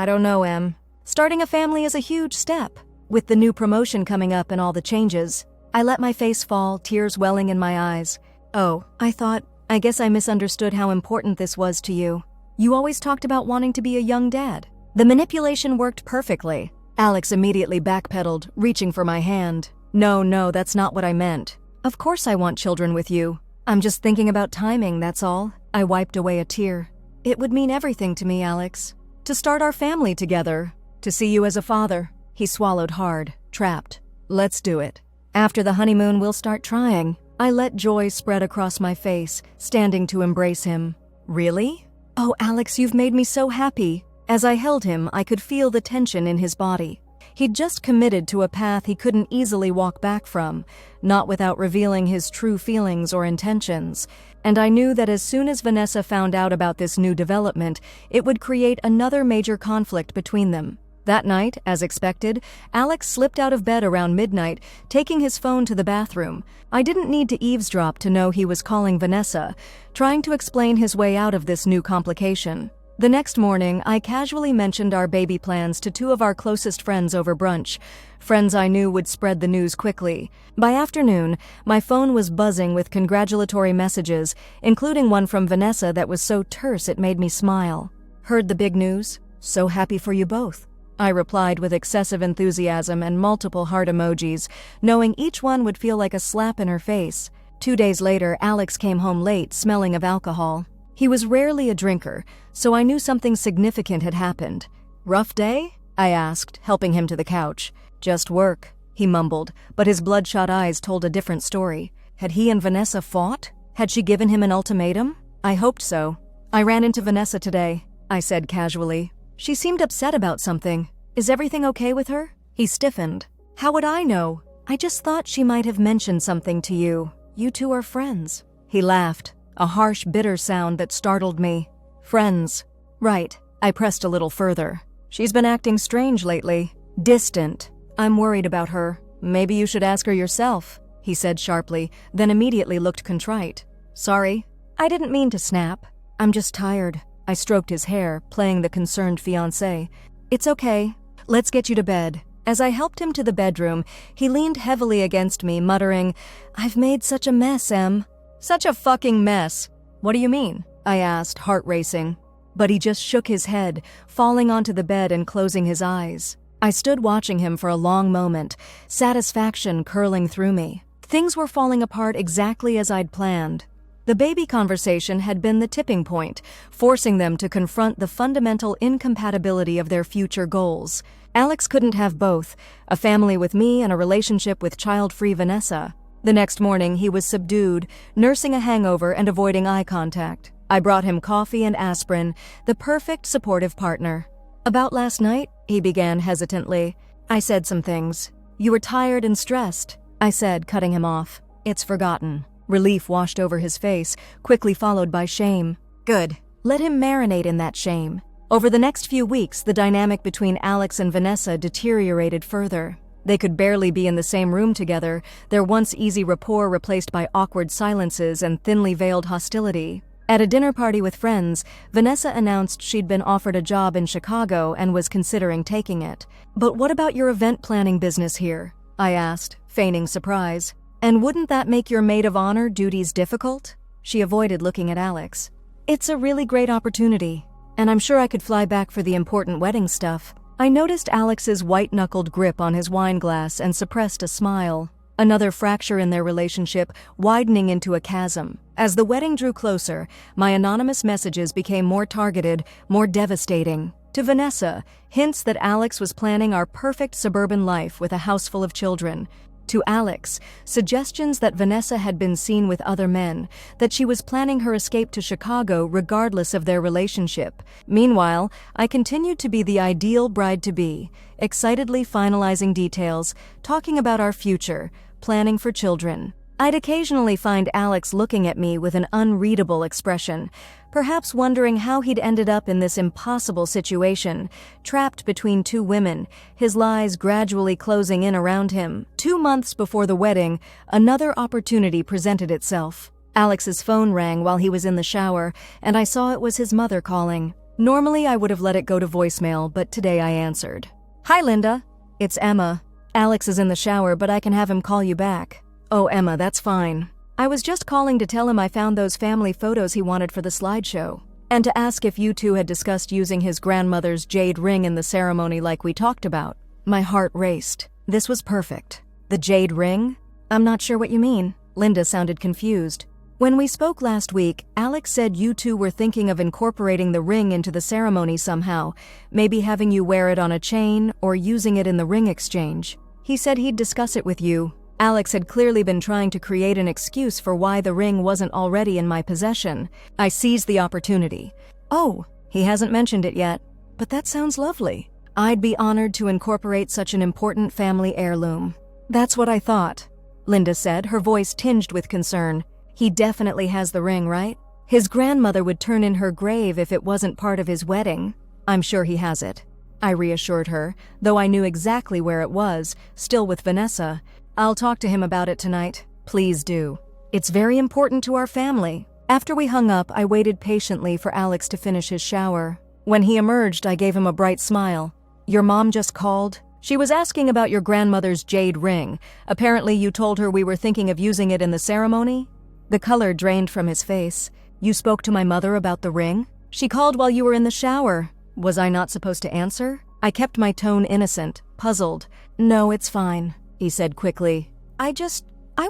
don't know, Em. Starting a family is a huge step. With the new promotion coming up and all the changes. I let my face fall, tears welling in my eyes. "Oh, I guess I misunderstood how important this was to you. You always talked about wanting to be a young dad." The manipulation worked perfectly. Alex immediately backpedaled, reaching for my hand. No, that's not what I meant. Of course I want children with you. I'm just thinking about timing, that's all." I wiped away a tear. "It would mean everything to me, Alex. To start our family together. To see you as a father." He swallowed hard, trapped. "Let's do it. After the honeymoon, we'll start trying." I let joy spread across my face, standing to embrace him. "Really? Oh, Alex, you've made me so happy." As I held him, I could feel the tension in his body. He'd just committed to a path he couldn't easily walk back from, not without revealing his true feelings or intentions. And I knew that as soon as Vanessa found out about this new development, it would create another major conflict between them. That night, as expected, Alex slipped out of bed around midnight, taking his phone to the bathroom. I didn't need to eavesdrop to know he was calling Vanessa, trying to explain his way out of this new complication. The next morning, I casually mentioned our baby plans to two of our closest friends over brunch, friends I knew would spread the news quickly. By afternoon, my phone was buzzing with congratulatory messages, including one from Vanessa that was so terse it made me smile. "Heard the big news? So happy for you both." I replied with excessive enthusiasm and multiple heart emojis, knowing each one would feel like a slap in her face. 2 days later, Alex came home late, smelling of alcohol. He was rarely a drinker, so I knew something significant had happened. "Rough day?" I asked, helping him to the couch. "Just work," he mumbled, but his bloodshot eyes told a different story. Had he and Vanessa fought? Had she given him an ultimatum? I hoped so. "I ran into Vanessa today," I said casually. "She seemed upset about something. Is everything okay with her?" He stiffened. "How would I know? I just thought she might have mentioned something to you. You two are friends." He laughed, a harsh, bitter sound that startled me. "Friends." "Right." I pressed a little further. "She's been acting strange lately. Distant. I'm worried about her. Maybe you should ask her yourself," he said sharply, then immediately looked contrite. "Sorry. I didn't mean to snap. I'm just tired." I stroked his hair, playing the concerned fiancé. "It's okay. Let's get you to bed." As I helped him to the bedroom, he leaned heavily against me, muttering, "I've made such a mess, Em." "Such a fucking mess. What do you mean?" I asked, heart racing. But he just shook his head, falling onto the bed and closing his eyes. I stood watching him for a long moment, satisfaction curling through me. Things were falling apart exactly as I'd planned. The baby conversation had been the tipping point, forcing them to confront the fundamental incompatibility of their future goals. Alex couldn't have both, a family with me and a relationship with child-free Vanessa. The next morning, he was subdued, nursing a hangover and avoiding eye contact. I brought him coffee and aspirin, the perfect supportive partner. "About last night," he began hesitantly. I said some things. "You were tired and stressed," I said, cutting him off. "It's forgotten." Relief washed over his face, quickly followed by shame. "Good. Let him marinate in that shame." Over the next few weeks, the dynamic between Alex and Vanessa deteriorated further. They could barely be in the same room together, their once easy rapport replaced by awkward silences and thinly veiled hostility. At a dinner party with friends, Vanessa announced she'd been offered a job in Chicago and was considering taking it. "But what about your event planning business here?" I asked, feigning surprise. "And wouldn't that make your maid of honor duties difficult?" She avoided looking at Alex. "It's a really great opportunity, and I'm sure I could fly back for the important wedding stuff." I noticed Alex's white-knuckled grip on his wine glass and suppressed a smile. Another fracture in their relationship, widening into a chasm. As the wedding drew closer, my anonymous messages became more targeted, more devastating. To Vanessa, hints that Alex was planning our perfect suburban life with a house full of children. To Alex, suggestions that Vanessa had been seen with other men, that she was planning her escape to Chicago regardless of their relationship. Meanwhile, I continued to be the ideal bride-to-be, excitedly finalizing details, talking about our future, planning for children. I'd occasionally find Alex looking at me with an unreadable expression, perhaps wondering how he'd ended up in this impossible situation, trapped between two women, his lies gradually closing in around him. 2 months before the wedding, another opportunity presented itself. Alex's phone rang while he was in the shower, and I saw it was his mother calling. Normally I would have let it go to voicemail, but today I answered. "Hi, Linda. It's Emma. Alex is in the shower, but I can have him call you back." "Oh, Emma, that's fine. I was just calling to tell him I found those family photos he wanted for the slideshow, and to ask if you two had discussed using his grandmother's jade ring in the ceremony like we talked about." My heart raced. This was perfect. The jade ring? "I'm not sure what you mean." Linda sounded confused. "When we spoke last week, Alex said you two were thinking of incorporating the ring into the ceremony somehow, maybe having you wear it on a chain or using it in the ring exchange. He said he'd discuss it with you." Alex had clearly been trying to create an excuse for why the ring wasn't already in my possession. I seized the opportunity. "Oh, he hasn't mentioned it yet, but that sounds lovely. I'd be honored to incorporate such an important family heirloom." "That's what I thought," Linda said, her voice tinged with concern. "He definitely has the ring, right? His grandmother would turn in her grave if it wasn't part of his wedding." "I'm sure he has it," I reassured her, though I knew exactly where it was, still with Vanessa. "I'll talk to him about it tonight." "Please do. It's very important to our family." After we hung up, I waited patiently for Alex to finish his shower. When he emerged, I gave him a bright smile. "Your mom just called? She was asking about your grandmother's jade ring. Apparently you told her we were thinking of using it in the ceremony?" The color drained from his face. "You spoke to my mother about the ring? She called while you were in the shower. Was I not supposed to answer?" I kept my tone innocent, puzzled. "No, it's fine," he said quickly. I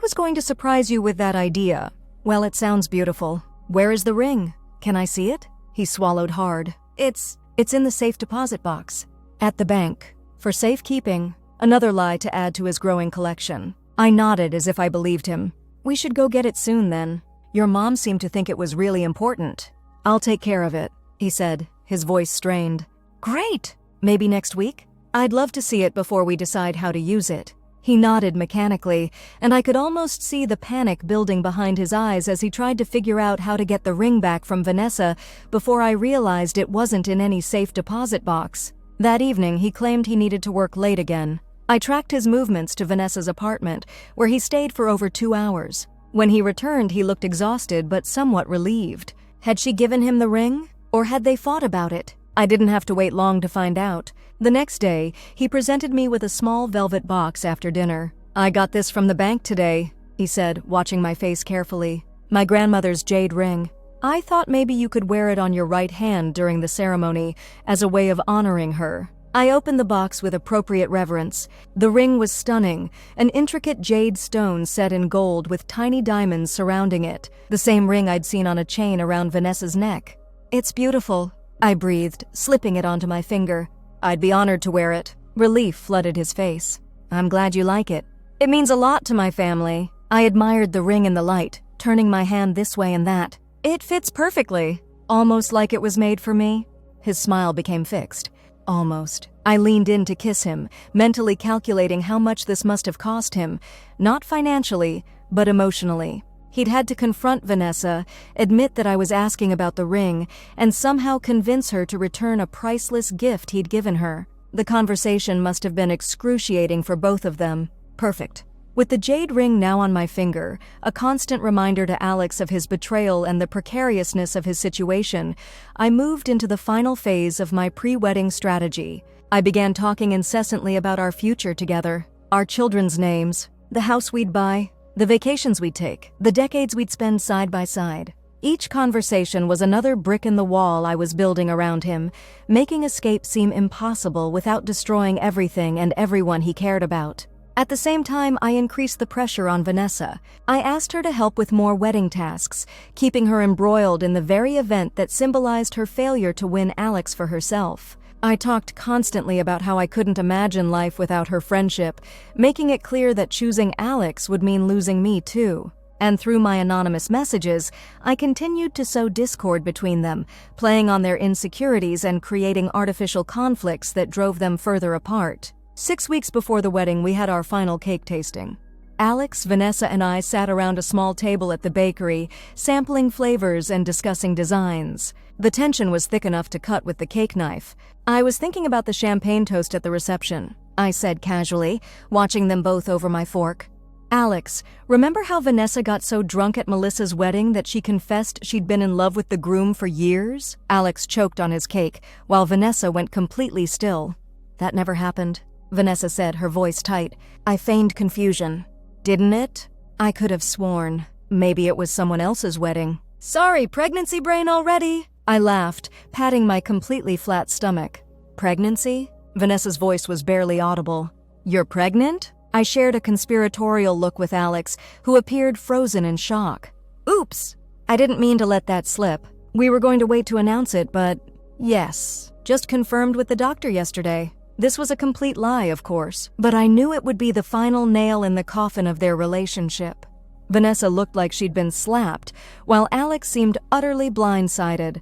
was going to surprise you with that idea." "Well, it sounds beautiful. Where is the ring? Can I see it?" He swallowed hard. It's in the safe deposit box. "At the bank. For safekeeping." Another lie to add to his growing collection. I nodded as if I believed him. "We should go get it soon then. Your mom seemed to think it was really important." "I'll take care of it," he said, his voice strained. "Great! Maybe next week? I'd love to see it before we decide how to use it." He nodded mechanically, and I could almost see the panic building behind his eyes as he tried to figure out how to get the ring back from Vanessa before I realized it wasn't in any safe deposit box. That evening, he claimed he needed to work late again. I tracked his movements to Vanessa's apartment, where he stayed for over 2 hours. When he returned, he looked exhausted but somewhat relieved. Had she given him the ring? Or had they fought about it? I didn't have to wait long to find out. The next day, he presented me with a small velvet box after dinner. "I got this from the bank today," he said, watching my face carefully. "My grandmother's jade ring. I thought maybe you could wear it on your right hand during the ceremony as a way of honoring her." I opened the box with appropriate reverence. The ring was stunning, an intricate jade stone set in gold with tiny diamonds surrounding it, the same ring I'd seen on a chain around Vanessa's neck. "It's beautiful," I breathed, slipping it onto my finger. "I'd be honored to wear it." Relief flooded his face. "I'm glad you like it. It means a lot to my family." I admired the ring in the light, turning my hand this way and that. "It fits perfectly, almost like it was made for me." His smile became fixed. "Almost." I leaned in to kiss him, mentally calculating how much this must have cost him, not financially, but emotionally. He'd had to confront Vanessa, admit that I was asking about the ring, and somehow convince her to return a priceless gift he'd given her. The conversation must have been excruciating for both of them. Perfect. With the jade ring now on my finger, a constant reminder to Alex of his betrayal and the precariousness of his situation, I moved into the final phase of my pre-wedding strategy. I began talking incessantly about our future together, our children's names, the house we'd buy, the vacations we'd take, the decades we'd spend side by side. Each conversation was another brick in the wall I was building around him, making escape seem impossible without destroying everything and everyone he cared about. At the same time, I increased the pressure on Vanessa. I asked her to help with more wedding tasks, keeping her embroiled in the very event that symbolized her failure to win Alex for herself. I talked constantly about how I couldn't imagine life without her friendship, making it clear that choosing Alex would mean losing me too. And through my anonymous messages, I continued to sow discord between them, playing on their insecurities and creating artificial conflicts that drove them further apart. 6 weeks before the wedding, we had our final cake tasting. Alex, Vanessa, and I sat around a small table at the bakery, sampling flavors and discussing designs. The tension was thick enough to cut with the cake knife. I was thinking about the champagne toast at the reception, I said casually, watching them both over my fork. Alex, remember how Vanessa got so drunk at Melissa's wedding that she confessed she'd been in love with the groom for years? Alex choked on his cake, while Vanessa went completely still. That never happened, Vanessa said, her voice tight. I feigned confusion. Didn't it? I could have sworn. Maybe it was someone else's wedding. Sorry, pregnancy brain already? I laughed, patting my completely flat stomach. Pregnancy? Vanessa's voice was barely audible. You're pregnant? I shared a conspiratorial look with Alex, who appeared frozen in shock. Oops! I didn't mean to let that slip. We were going to wait to announce it, but yes, just confirmed with the doctor yesterday. This was a complete lie, of course, but I knew it would be the final nail in the coffin of their relationship. Vanessa looked like she'd been slapped, while Alex seemed utterly blindsided.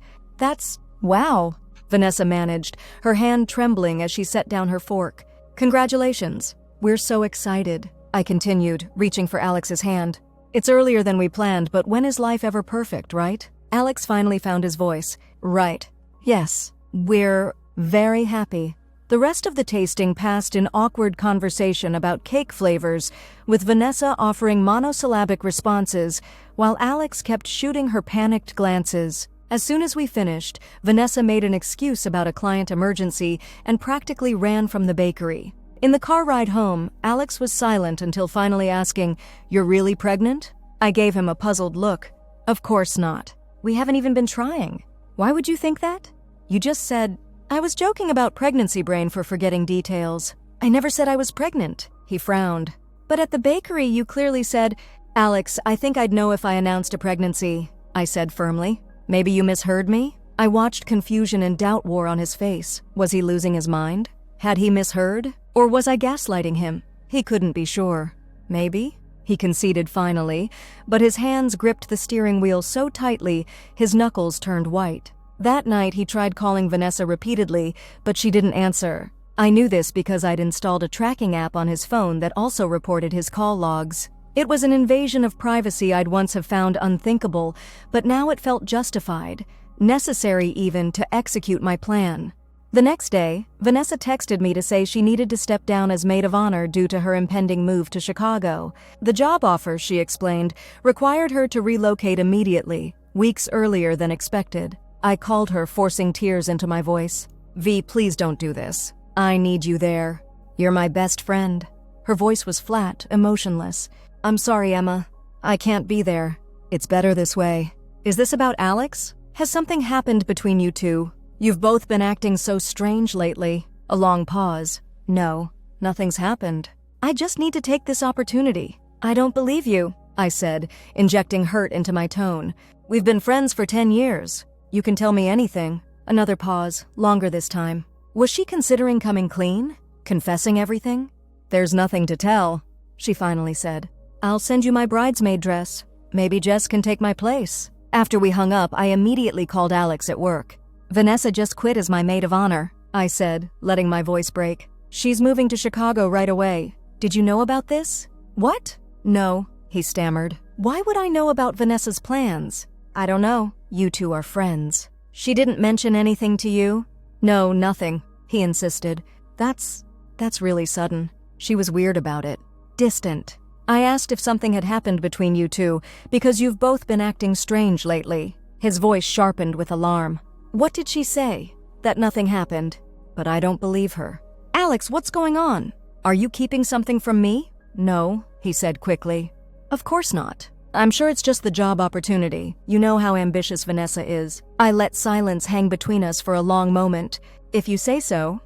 Wow, Vanessa managed, her hand trembling as she set down her fork. Congratulations. We're so excited, I continued, reaching for Alex's hand. It's earlier than we planned, but when is life ever perfect, right? Alex finally found his voice. Right. Yes, we're very happy. The rest of the tasting passed in awkward conversation about cake flavors, with Vanessa offering monosyllabic responses, while Alex kept shooting her panicked glances. As soon as we finished, Vanessa made an excuse about a client emergency and practically ran from the bakery. In the car ride home, Alex was silent until finally asking, "You're really pregnant?" I gave him a puzzled look. Of course not. We haven't even been trying. Why would you think that? You just said, I was joking about pregnancy brain for forgetting details. I never said I was pregnant. He frowned. But at the bakery, you clearly said, Alex, I think I'd know if I announced a pregnancy, I said firmly. Maybe you misheard me? I watched confusion and doubt war on his face. Was he losing his mind? Had he misheard? Or was I gaslighting him? He couldn't be sure. Maybe? He conceded finally, but his hands gripped the steering wheel so tightly, his knuckles turned white. That night, he tried calling Vanessa repeatedly, but she didn't answer. I knew this because I'd installed a tracking app on his phone that also reported his call logs. It was an invasion of privacy I'd once have found unthinkable, but now it felt justified, necessary even to execute my plan. The next day, Vanessa texted me to say she needed to step down as maid of honor due to her impending move to Chicago. The job offer, she explained, required her to relocate immediately, weeks earlier than expected. I called her, forcing tears into my voice. V, please don't do this. I need you there. You're my best friend. Her voice was flat, emotionless. I'm sorry, Emma. I can't be there. It's better this way. Is this about Alex? Has something happened between you two? You've both been acting so strange lately. A long pause. No, nothing's happened. I just need to take this opportunity. I don't believe you, I said, injecting hurt into my tone. We've been friends for 10 years. You can tell me anything. Another pause, longer this time. Was she considering coming clean? Confessing everything? There's nothing to tell, she finally said. I'll send you my bridesmaid dress. Maybe Jess can take my place. After we hung up, I immediately called Alex at work. Vanessa just quit as my maid of honor, I said, letting my voice break. She's moving to Chicago right away. Did you know about this? What? No, he stammered. Why would I know about Vanessa's plans? I don't know. You two are friends. She didn't mention anything to you? No, nothing, he insisted. That's really sudden. She was weird about it. Distant. I asked if something had happened between you two, because you've both been acting strange lately. His voice sharpened with alarm. What did she say? That nothing happened. But I don't believe her. Alex, what's going on? Are you keeping something from me? No, he said quickly. Of course not. I'm sure it's just the job opportunity. You know how ambitious Vanessa is. I let silence hang between us for a long moment. If you say so.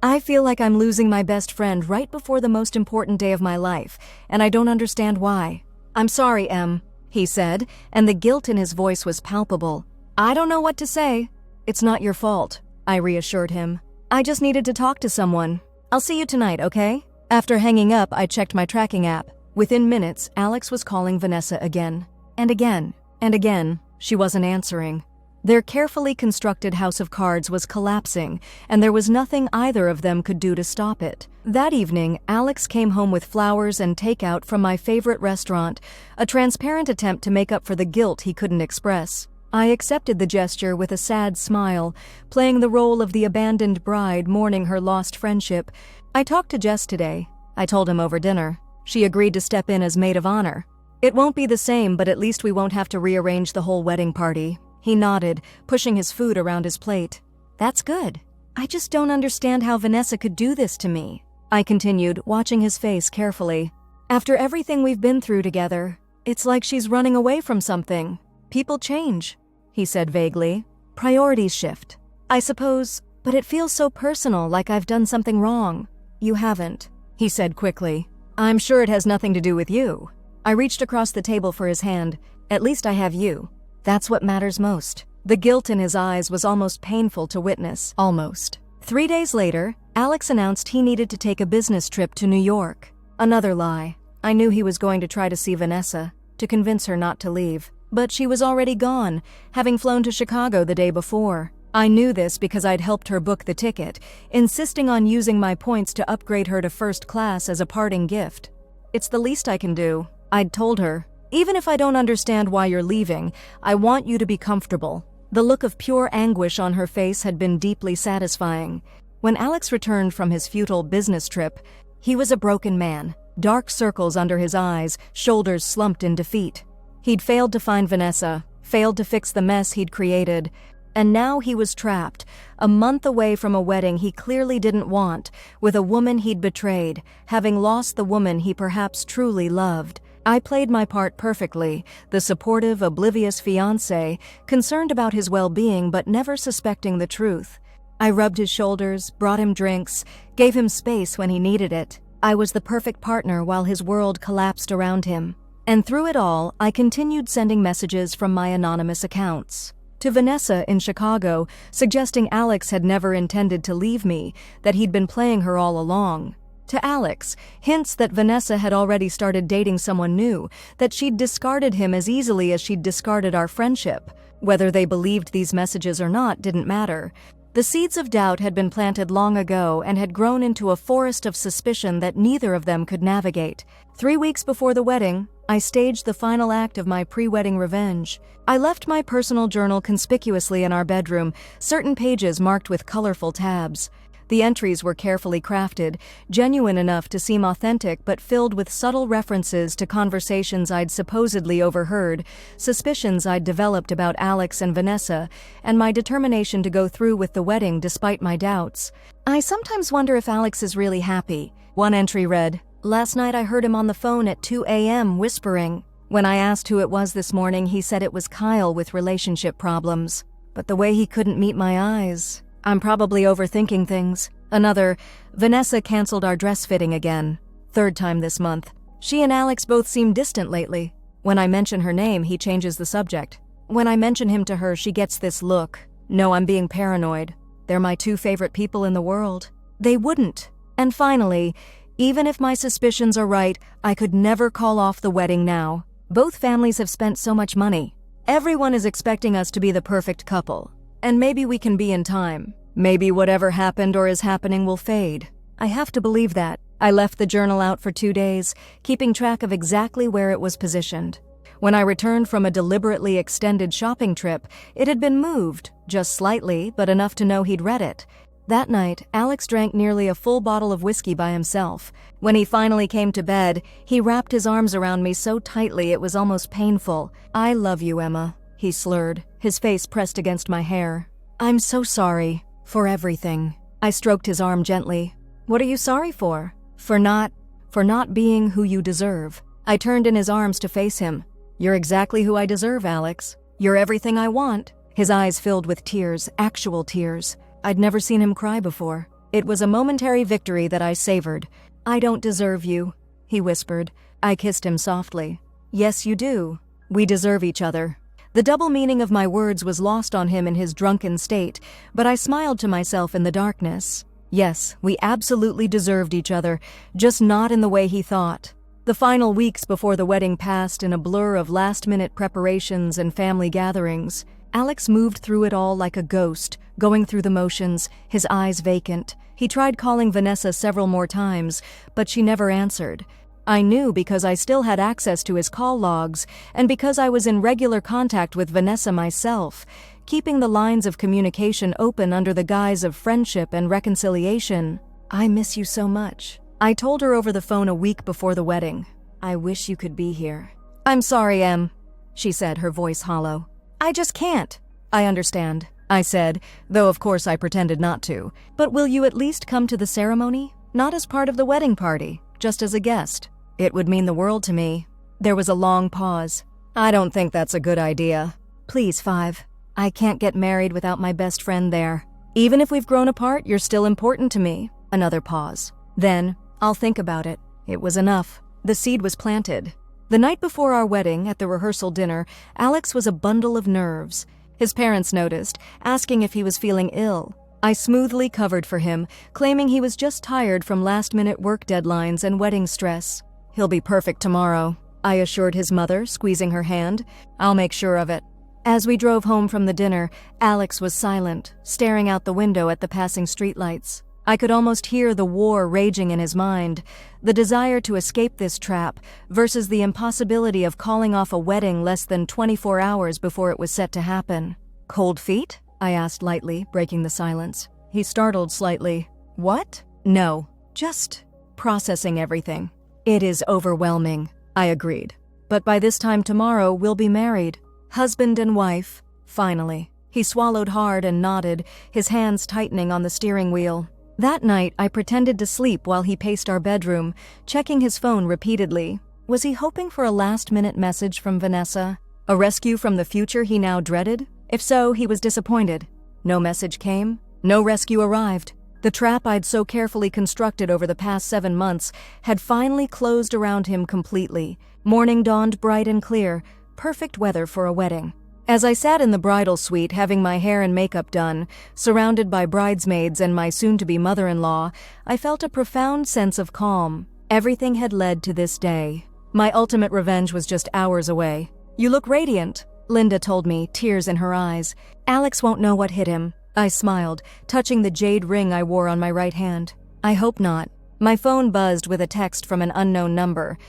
I feel like I'm losing my best friend right before the most important day of my life, and I don't understand why. I'm sorry, Em, he said, and the guilt in his voice was palpable. I don't know what to say. It's not your fault, I reassured him. I just needed to talk to someone. I'll see you tonight, okay? After hanging up, I checked my tracking app. Within minutes, Alex was calling Vanessa again. And again. And again. She wasn't answering. Their carefully constructed house of cards was collapsing, and there was nothing either of them could do to stop it. That evening, Alex came home with flowers and takeout from my favorite restaurant, a transparent attempt to make up for the guilt he couldn't express. I accepted the gesture with a sad smile, playing the role of the abandoned bride mourning her lost friendship. I talked to Jess today. I told him over dinner. She agreed to step in as maid of honor. It won't be the same, but at least we won't have to rearrange the whole wedding party. He nodded, pushing his food around his plate. That's good. I just don't understand how Vanessa could do this to me. I continued, watching his face carefully. After everything we've been through together, it's like she's running away from something. People change, he said vaguely. Priorities shift. I suppose, but it feels so personal, like I've done something wrong. You haven't, he said quickly. I'm sure it has nothing to do with you. I reached across the table for his hand. At least I have you. That's what matters most. The guilt in his eyes was almost painful to witness. Almost. 3 days later, Alex announced he needed to take a business trip to New York. Another lie. I knew he was going to try to see Vanessa, to convince her not to leave. But she was already gone, having flown to Chicago the day before. I knew this because I'd helped her book the ticket, insisting on using my points to upgrade her to first class as a parting gift. It's the least I can do, I'd told her. Even if I don't understand why you're leaving, I want you to be comfortable. The look of pure anguish on her face had been deeply satisfying. When Alex returned from his futile business trip, he was a broken man, dark circles under his eyes, shoulders slumped in defeat. He'd failed to find Vanessa, failed to fix the mess he'd created, and now he was trapped, a month away from a wedding he clearly didn't want, with a woman he'd betrayed, having lost the woman he perhaps truly loved. I played my part perfectly, the supportive, oblivious fiancé, concerned about his well-being but never suspecting the truth. I rubbed his shoulders, brought him drinks, gave him space when he needed it. I was the perfect partner while his world collapsed around him. And through it all, I continued sending messages from my anonymous accounts. To Vanessa in Chicago, suggesting Alex had never intended to leave me, that he'd been playing her all along. To Alex, hints that Vanessa had already started dating someone new, that she'd discarded him as easily as she'd discarded our friendship. Whether they believed these messages or not didn't matter. The seeds of doubt had been planted long ago and had grown into a forest of suspicion that neither of them could navigate. 3 weeks before the wedding, I staged the final act of my pre-wedding revenge. I left my personal journal conspicuously in our bedroom, certain pages marked with colorful tabs. The entries were carefully crafted, genuine enough to seem authentic but filled with subtle references to conversations I'd supposedly overheard, suspicions I'd developed about Alex and Vanessa, and my determination to go through with the wedding despite my doubts. I sometimes wonder if Alex is really happy. One entry read, "Last night I heard him on the phone at 2 a.m. whispering. When I asked who it was this morning, he said it was Kyle with relationship problems. But the way he couldn't meet my eyes... I'm probably overthinking things." Another, "Vanessa canceled our dress fitting again. 3rd time this month. She and Alex both seem distant lately. When I mention her name, he changes the subject. When I mention him to her, she gets this look. No, I'm being paranoid. They're my 2 favorite people in the world. They wouldn't." And finally, even if my suspicions are right, I could never call off the wedding now. Both families have spent so much money. Everyone is expecting us to be the perfect couple. And maybe we can be in time. Maybe whatever happened or is happening will fade. I have to believe that. I left the journal out for 2 days, keeping track of exactly where it was positioned. When I returned from a deliberately extended shopping trip, it had been moved, just slightly, but enough to know he'd read it. That night, Alex drank nearly a full bottle of whiskey by himself. When he finally came to bed, he wrapped his arms around me so tightly it was almost painful. "I love you, Emma," he slurred, his face pressed against my hair. "I'm so sorry. For everything." I stroked his arm gently. "What are you sorry for?" For not being who you deserve." I turned in his arms to face him. "You're exactly who I deserve, Alex. You're everything I want." His eyes filled with tears, actual tears. I'd never seen him cry before. It was a momentary victory that I savored. "I don't deserve you," he whispered. I kissed him softly. "Yes, you do. We deserve each other." The double meaning of my words was lost on him in his drunken state, but I smiled to myself in the darkness. Yes, we absolutely deserved each other, just not in the way he thought. The final weeks before the wedding passed in a blur of last-minute preparations and family gatherings. Alex moved through it all like a ghost, going through the motions, his eyes vacant. He tried calling Vanessa several more times, but she never answered. I knew because I still had access to his call logs, and because I was in regular contact with Vanessa myself, keeping the lines of communication open under the guise of friendship and reconciliation. "I miss you so much." I told her over the phone a week before the wedding. "I wish you could be here." "I'm sorry, Em," she said, her voice hollow. "I just can't." "I understand," I said, though of course I pretended not to. "But will you at least come to the ceremony? Not as part of the wedding party, just as a guest. It would mean the world to me." There was a long pause. "I don't think that's a good idea." "Please, Five. I can't get married without my best friend there. Even if we've grown apart, you're still important to me." Another pause. Then, "I'll think about it." It was enough. The seed was planted. The night before our wedding, at the rehearsal dinner, Alex was a bundle of nerves. His parents noticed, asking if he was feeling ill. I smoothly covered for him, claiming he was just tired from last-minute work deadlines and wedding stress. "He'll be perfect tomorrow," I assured his mother, squeezing her hand. "I'll make sure of it." As we drove home from the dinner, Alex was silent, staring out the window at the passing streetlights. I could almost hear the war raging in his mind, the desire to escape this trap versus the impossibility of calling off a wedding less than 24 hours before it was set to happen. "Cold feet?" I asked lightly, breaking the silence. He startled slightly. "What?" "No, just processing everything." "It is overwhelming," I agreed. "But by this time tomorrow, we'll be married. Husband and wife, finally." He swallowed hard and nodded, his hands tightening on the steering wheel. That night, I pretended to sleep while he paced our bedroom, checking his phone repeatedly. Was he hoping for a last-minute message from Vanessa? A rescue from the future he now dreaded? If so, he was disappointed. No message came. No rescue arrived. The trap I'd so carefully constructed over the past 7 months had finally closed around him completely. Morning dawned bright and clear, perfect weather for a wedding. As I sat in the bridal suite having my hair and makeup done, surrounded by bridesmaids and my soon-to-be mother-in-law, I felt a profound sense of calm. Everything had led to this day. My ultimate revenge was just hours away. "You look radiant," Linda told me, tears in her eyes. "Alex won't know what hit him." I smiled, touching the jade ring I wore on my right hand. "I hope not." My phone buzzed with a text from an unknown number.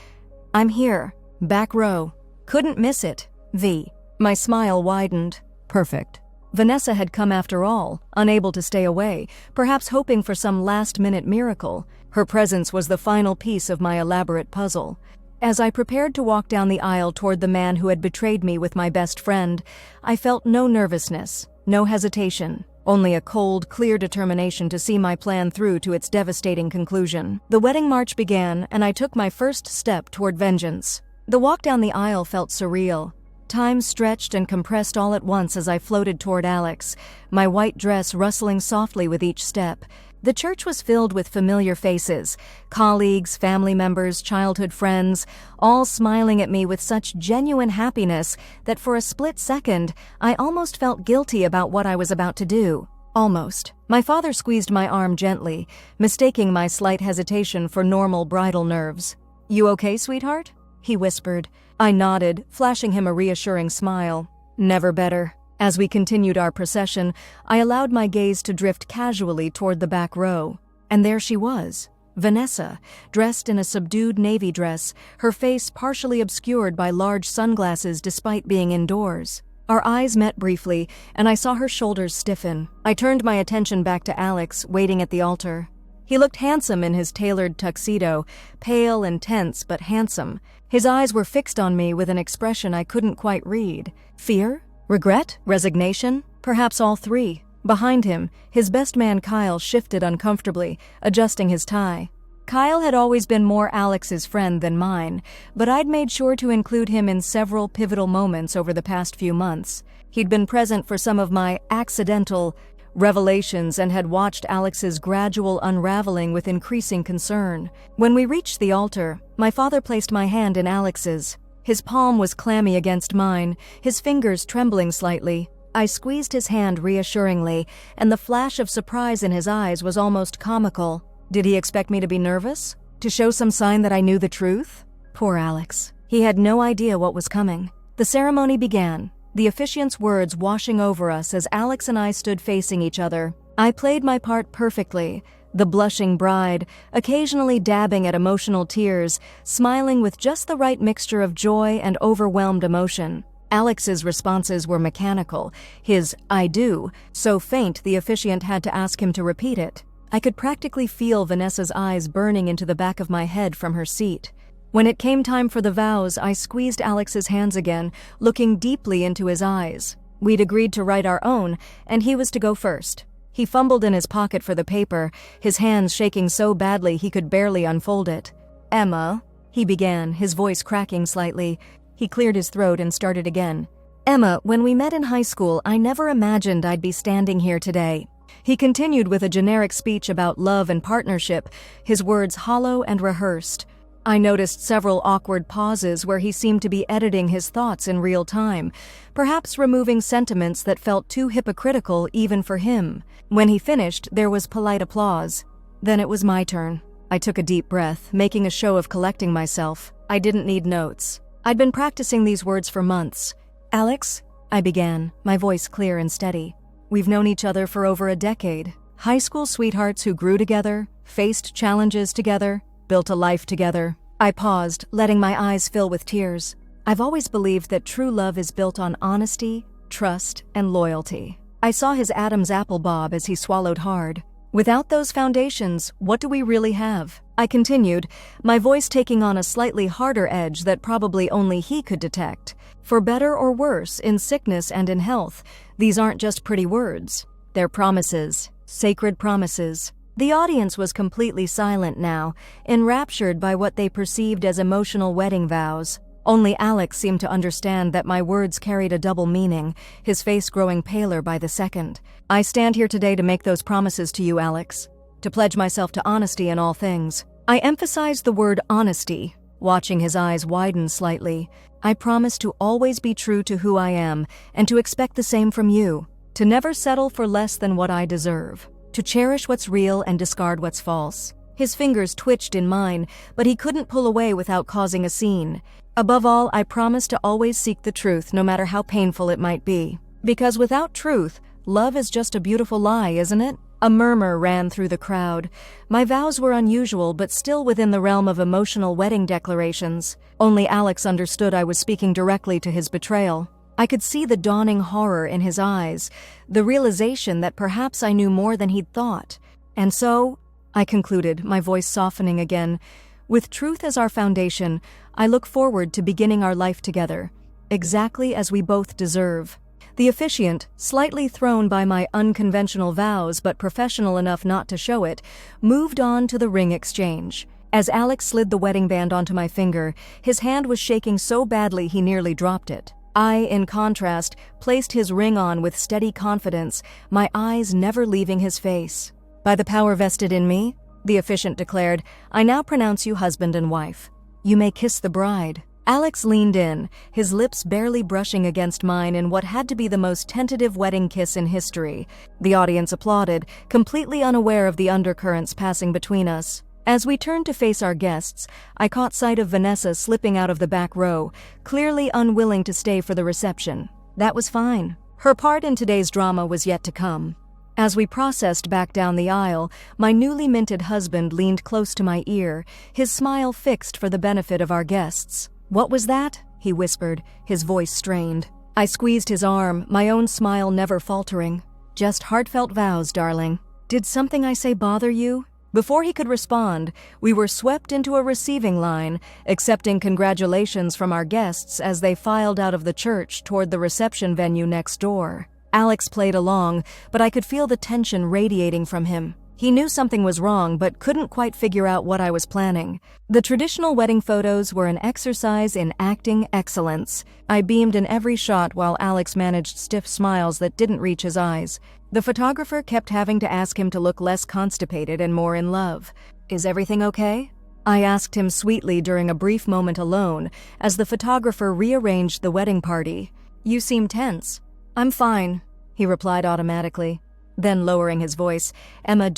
"I'm here. Back row. Couldn't miss it. V." My smile widened. Perfect. Vanessa had come after all, unable to stay away, perhaps hoping for some last-minute miracle. Her presence was the final piece of my elaborate puzzle. As I prepared to walk down the aisle toward the man who had betrayed me with my best friend, I felt no nervousness, no hesitation, only a cold, clear determination to see my plan through to its devastating conclusion. The wedding march began, and I took my first step toward vengeance. The walk down the aisle felt surreal. Time stretched and compressed all at once as I floated toward Alex, my white dress rustling softly with each step. The church was filled with familiar faces, colleagues, family members, childhood friends, all smiling at me with such genuine happiness that for a split second, I almost felt guilty about what I was about to do. Almost. My father squeezed my arm gently, mistaking my slight hesitation for normal bridal nerves. "You okay, sweetheart?" he whispered. I nodded, flashing him a reassuring smile. "Never better." As we continued our procession, I allowed my gaze to drift casually toward the back row. And there she was, Vanessa, dressed in a subdued navy dress, her face partially obscured by large sunglasses despite being indoors. Our eyes met briefly, and I saw her shoulders stiffen. I turned my attention back to Alex, waiting at the altar. He looked handsome in his tailored tuxedo, pale and tense but handsome. His eyes were fixed on me with an expression I couldn't quite read. Fear? Regret? Resignation? Perhaps all three. Behind him, his best man Kyle shifted uncomfortably, adjusting his tie. Kyle had always been more Alex's friend than mine, but I'd made sure to include him in several pivotal moments over the past few months. He'd been present for some of my accidental revelations and had watched Alex's gradual unraveling with increasing concern. When we reached the altar, my father placed my hand in Alex's. His palm was clammy against mine, his fingers trembling slightly. I squeezed his hand reassuringly, and the flash of surprise in his eyes was almost comical. Did he expect me to be nervous? To show some sign that I knew the truth? Poor Alex. He had no idea what was coming. The ceremony began, the officiant's words washing over us as Alex and I stood facing each other. I played my part perfectly, the blushing bride, occasionally dabbing at emotional tears, smiling with just the right mixture of joy and overwhelmed emotion. Alex's responses were mechanical, his "I do" so faint the officiant had to ask him to repeat it. I could practically feel Vanessa's eyes burning into the back of my head from her seat. When it came time for the vows, I squeezed Alex's hands again, looking deeply into his eyes. We'd agreed to write our own, and he was to go first. He fumbled in his pocket for the paper, his hands shaking so badly he could barely unfold it. "Emma," he began, his voice cracking slightly. He cleared his throat and started again. "Emma, when we met in high school, I never imagined I'd be standing here today." He continued with a generic speech about love and partnership, his words hollow and rehearsed. I noticed several awkward pauses where he seemed to be editing his thoughts in real time, perhaps removing sentiments that felt too hypocritical even for him. When he finished, there was polite applause. Then it was my turn. I took a deep breath, making a show of collecting myself. I didn't need notes. I'd been practicing these words for months. "Alex," I began, my voice clear and steady. "We've known each other for over a decade. High school sweethearts who grew together, faced challenges together, built a life together." I paused, letting my eyes fill with tears. I've always believed that true love is built on honesty, trust, and loyalty. I saw his Adam's apple bob as he swallowed hard. Without those foundations, what do we really have? I continued, my voice taking on a slightly harder edge that probably only he could detect. For better or worse, in sickness and in health, these aren't just pretty words. They're promises, sacred promises. The audience was completely silent now, enraptured by what they perceived as emotional wedding vows. Only Alex seemed to understand that my words carried a double meaning, his face growing paler by the second. "I stand here today to make those promises to you, Alex. To pledge myself to honesty in all things." I emphasized the word honesty, watching his eyes widen slightly. "I promise to always be true to who I am, and to expect the same from you. To never settle for less than what I deserve. To cherish what's real and discard what's false." His fingers twitched in mine, but he couldn't pull away without causing a scene. "Above all, I promise to always seek the truth, no matter how painful it might be. Because without truth, love is just a beautiful lie, isn't it?" A murmur ran through the crowd. My vows were unusual, but still within the realm of emotional wedding declarations. Only Alex understood I was speaking directly to his betrayal. I could see the dawning horror in his eyes, the realization that perhaps I knew more than he'd thought. "And so," I concluded, my voice softening again, "with truth as our foundation, I look forward to beginning our life together, exactly as we both deserve." The officiant, slightly thrown by my unconventional vows but professional enough not to show it, moved on to the ring exchange. As Alex slid the wedding band onto my finger, his hand was shaking so badly he nearly dropped it. I, in contrast, placed his ring on with steady confidence, my eyes never leaving his face. "By the power vested in me," the officiant declared, "I now pronounce you husband and wife. You may kiss the bride." Alex leaned in, his lips barely brushing against mine in what had to be the most tentative wedding kiss in history. The audience applauded, completely unaware of the undercurrents passing between us. As we turned to face our guests, I caught sight of Vanessa slipping out of the back row, clearly unwilling to stay for the reception. That was fine. Her part in today's drama was yet to come. As we processed back down the aisle, my newly minted husband leaned close to my ear, his smile fixed for the benefit of our guests. "What was that?" he whispered, his voice strained. I squeezed his arm, my own smile never faltering. "Just heartfelt vows, darling. Did something I say bother you?" Before he could respond, we were swept into a receiving line, accepting congratulations from our guests as they filed out of the church toward the reception venue next door. Alex played along, but I could feel the tension radiating from him. He knew something was wrong, but couldn't quite figure out what I was planning. The traditional wedding photos were an exercise in acting excellence. I beamed in every shot while Alex managed stiff smiles that didn't reach his eyes. The photographer kept having to ask him to look less constipated and more in love. "Is everything okay?" I asked him sweetly during a brief moment alone as the photographer rearranged the wedding party. "You seem tense." "I'm fine," he replied automatically. Then, lowering his voice, "Emma,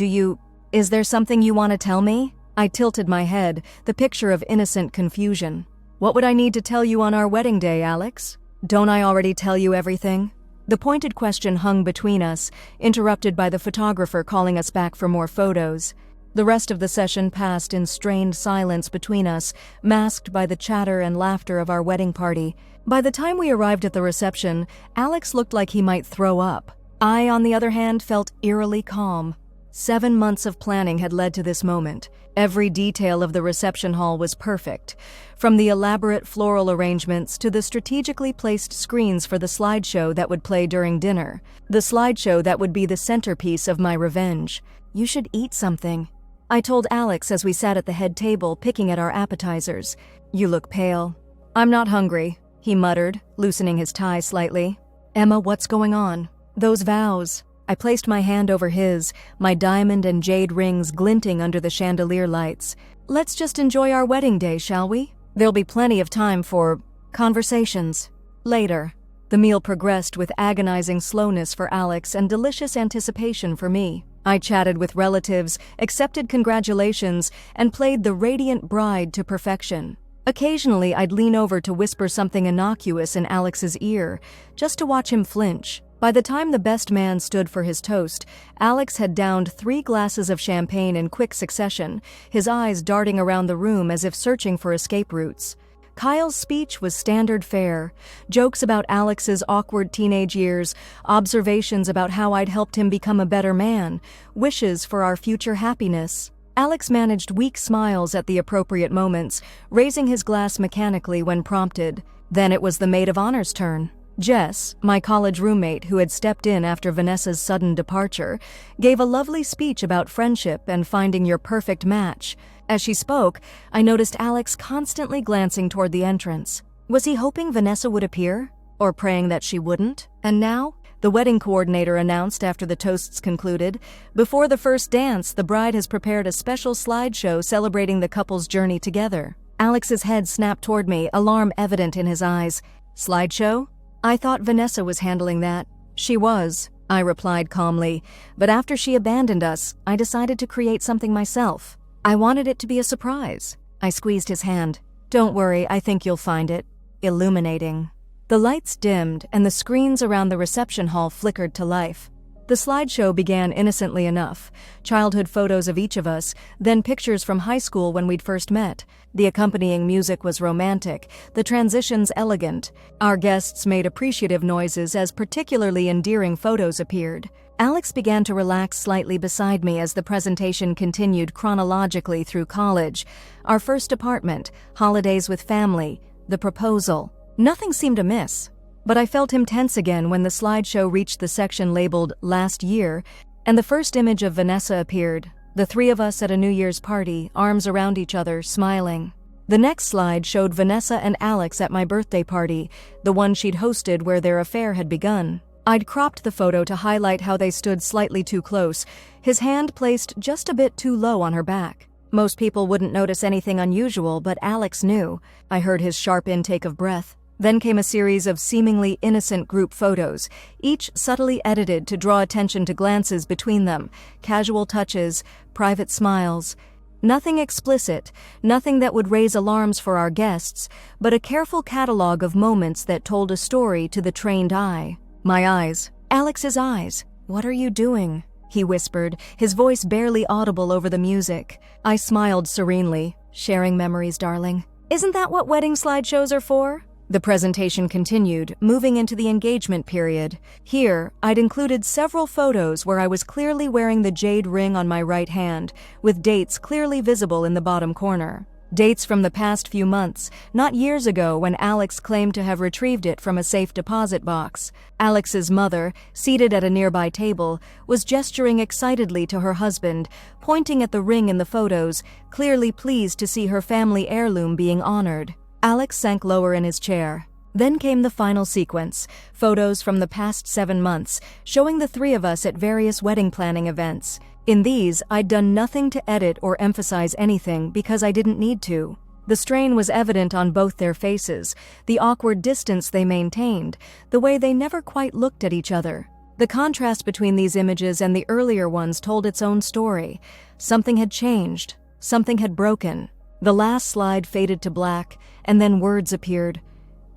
is there something you want to tell me?" I tilted my head, the picture of innocent confusion. "What would I need to tell you on our wedding day, Alex? Don't I already tell you everything?" The pointed question hung between us, interrupted by the photographer calling us back for more photos. The rest of the session passed in strained silence between us, masked by the chatter and laughter of our wedding party. By the time we arrived at the reception, Alex looked like he might throw up. I, on the other hand, felt eerily calm. 7 months of planning had led to this moment. Every detail of the reception hall was perfect, from the elaborate floral arrangements to the strategically placed screens for the slideshow that would play during dinner. The slideshow that would be the centerpiece of my revenge. "You should eat something," I told Alex as we sat at the head table picking at our appetizers. "You look pale." "I'm not hungry," he muttered, loosening his tie slightly. "Emma, what's going on?" "Those vows." I placed my hand over his, my diamond and jade rings glinting under the chandelier lights. "Let's just enjoy our wedding day, shall we? There'll be plenty of time for conversations later." The meal progressed with agonizing slowness for Alex and delicious anticipation for me. I chatted with relatives, accepted congratulations, and played the radiant bride to perfection. Occasionally, I'd lean over to whisper something innocuous in Alex's ear, just to watch him flinch. By the time the best man stood for his toast, Alex had downed 3 glasses of champagne in quick succession, his eyes darting around the room as if searching for escape routes. Kyle's speech was standard fare. Jokes about Alex's awkward teenage years, observations about how I'd helped him become a better man, wishes for our future happiness. Alex managed weak smiles at the appropriate moments, raising his glass mechanically when prompted. Then it was the maid of honor's turn. Jess, my college roommate who had stepped in after Vanessa's sudden departure, gave a lovely speech about friendship and finding your perfect match. As she spoke, I noticed Alex constantly glancing toward the entrance. Was he hoping Vanessa would appear? Or praying that she wouldn't? And now? The wedding coordinator announced after the toasts concluded, "Before the first dance, the bride has prepared a special slideshow celebrating the couple's journey together." Alex's head snapped toward me, alarm evident in his eyes. "Slideshow? I thought Vanessa was handling that." "She was," I replied calmly, "but after she abandoned us, I decided to create something myself. I wanted it to be a surprise." I squeezed his hand. "Don't worry, I think you'll find it illuminating." The lights dimmed and the screens around the reception hall flickered to life. The slideshow began innocently enough, childhood photos of each of us, then pictures from high school when we'd first met. The accompanying music was romantic, the transitions elegant. Our guests made appreciative noises as particularly endearing photos appeared. Alex began to relax slightly beside me as the presentation continued chronologically through college, our first apartment, holidays with family, the proposal. Nothing seemed amiss. But I felt him tense again when the slideshow reached the section labeled Last Year, and the first image of Vanessa appeared, the 3 of us at a New Year's party, arms around each other, smiling. The next slide showed Vanessa and Alex at my birthday party, the one she'd hosted where their affair had begun. I'd cropped the photo to highlight how they stood slightly too close, his hand placed just a bit too low on her back. Most people wouldn't notice anything unusual, but Alex knew. I heard his sharp intake of breath. Then came a series of seemingly innocent group photos, each subtly edited to draw attention to glances between them, casual touches, private smiles. Nothing explicit, nothing that would raise alarms for our guests, but a careful catalog of moments that told a story to the trained eye. My eyes. Alex's eyes. "What are you doing?" he whispered, his voice barely audible over the music. I smiled serenely. "Sharing memories, darling. Isn't that what wedding slideshows are for?" The presentation continued, moving into the engagement period. Here, I'd included several photos where I was clearly wearing the jade ring on my right hand, with dates clearly visible in the bottom corner. Dates from the past few months, not years ago when Alex claimed to have retrieved it from a safe deposit box. Alex's mother, seated at a nearby table, was gesturing excitedly to her husband, pointing at the ring in the photos, clearly pleased to see her family heirloom being honored. Alex sank lower in his chair. Then came the final sequence, photos from the past 7 months, showing the three of us at various wedding planning events. In these, I'd done nothing to edit or emphasize anything because I didn't need to. The strain was evident on both their faces, the awkward distance they maintained, the way they never quite looked at each other. The contrast between these images and the earlier ones told its own story. Something had changed. Something had broken. The last slide faded to black, and then words appeared.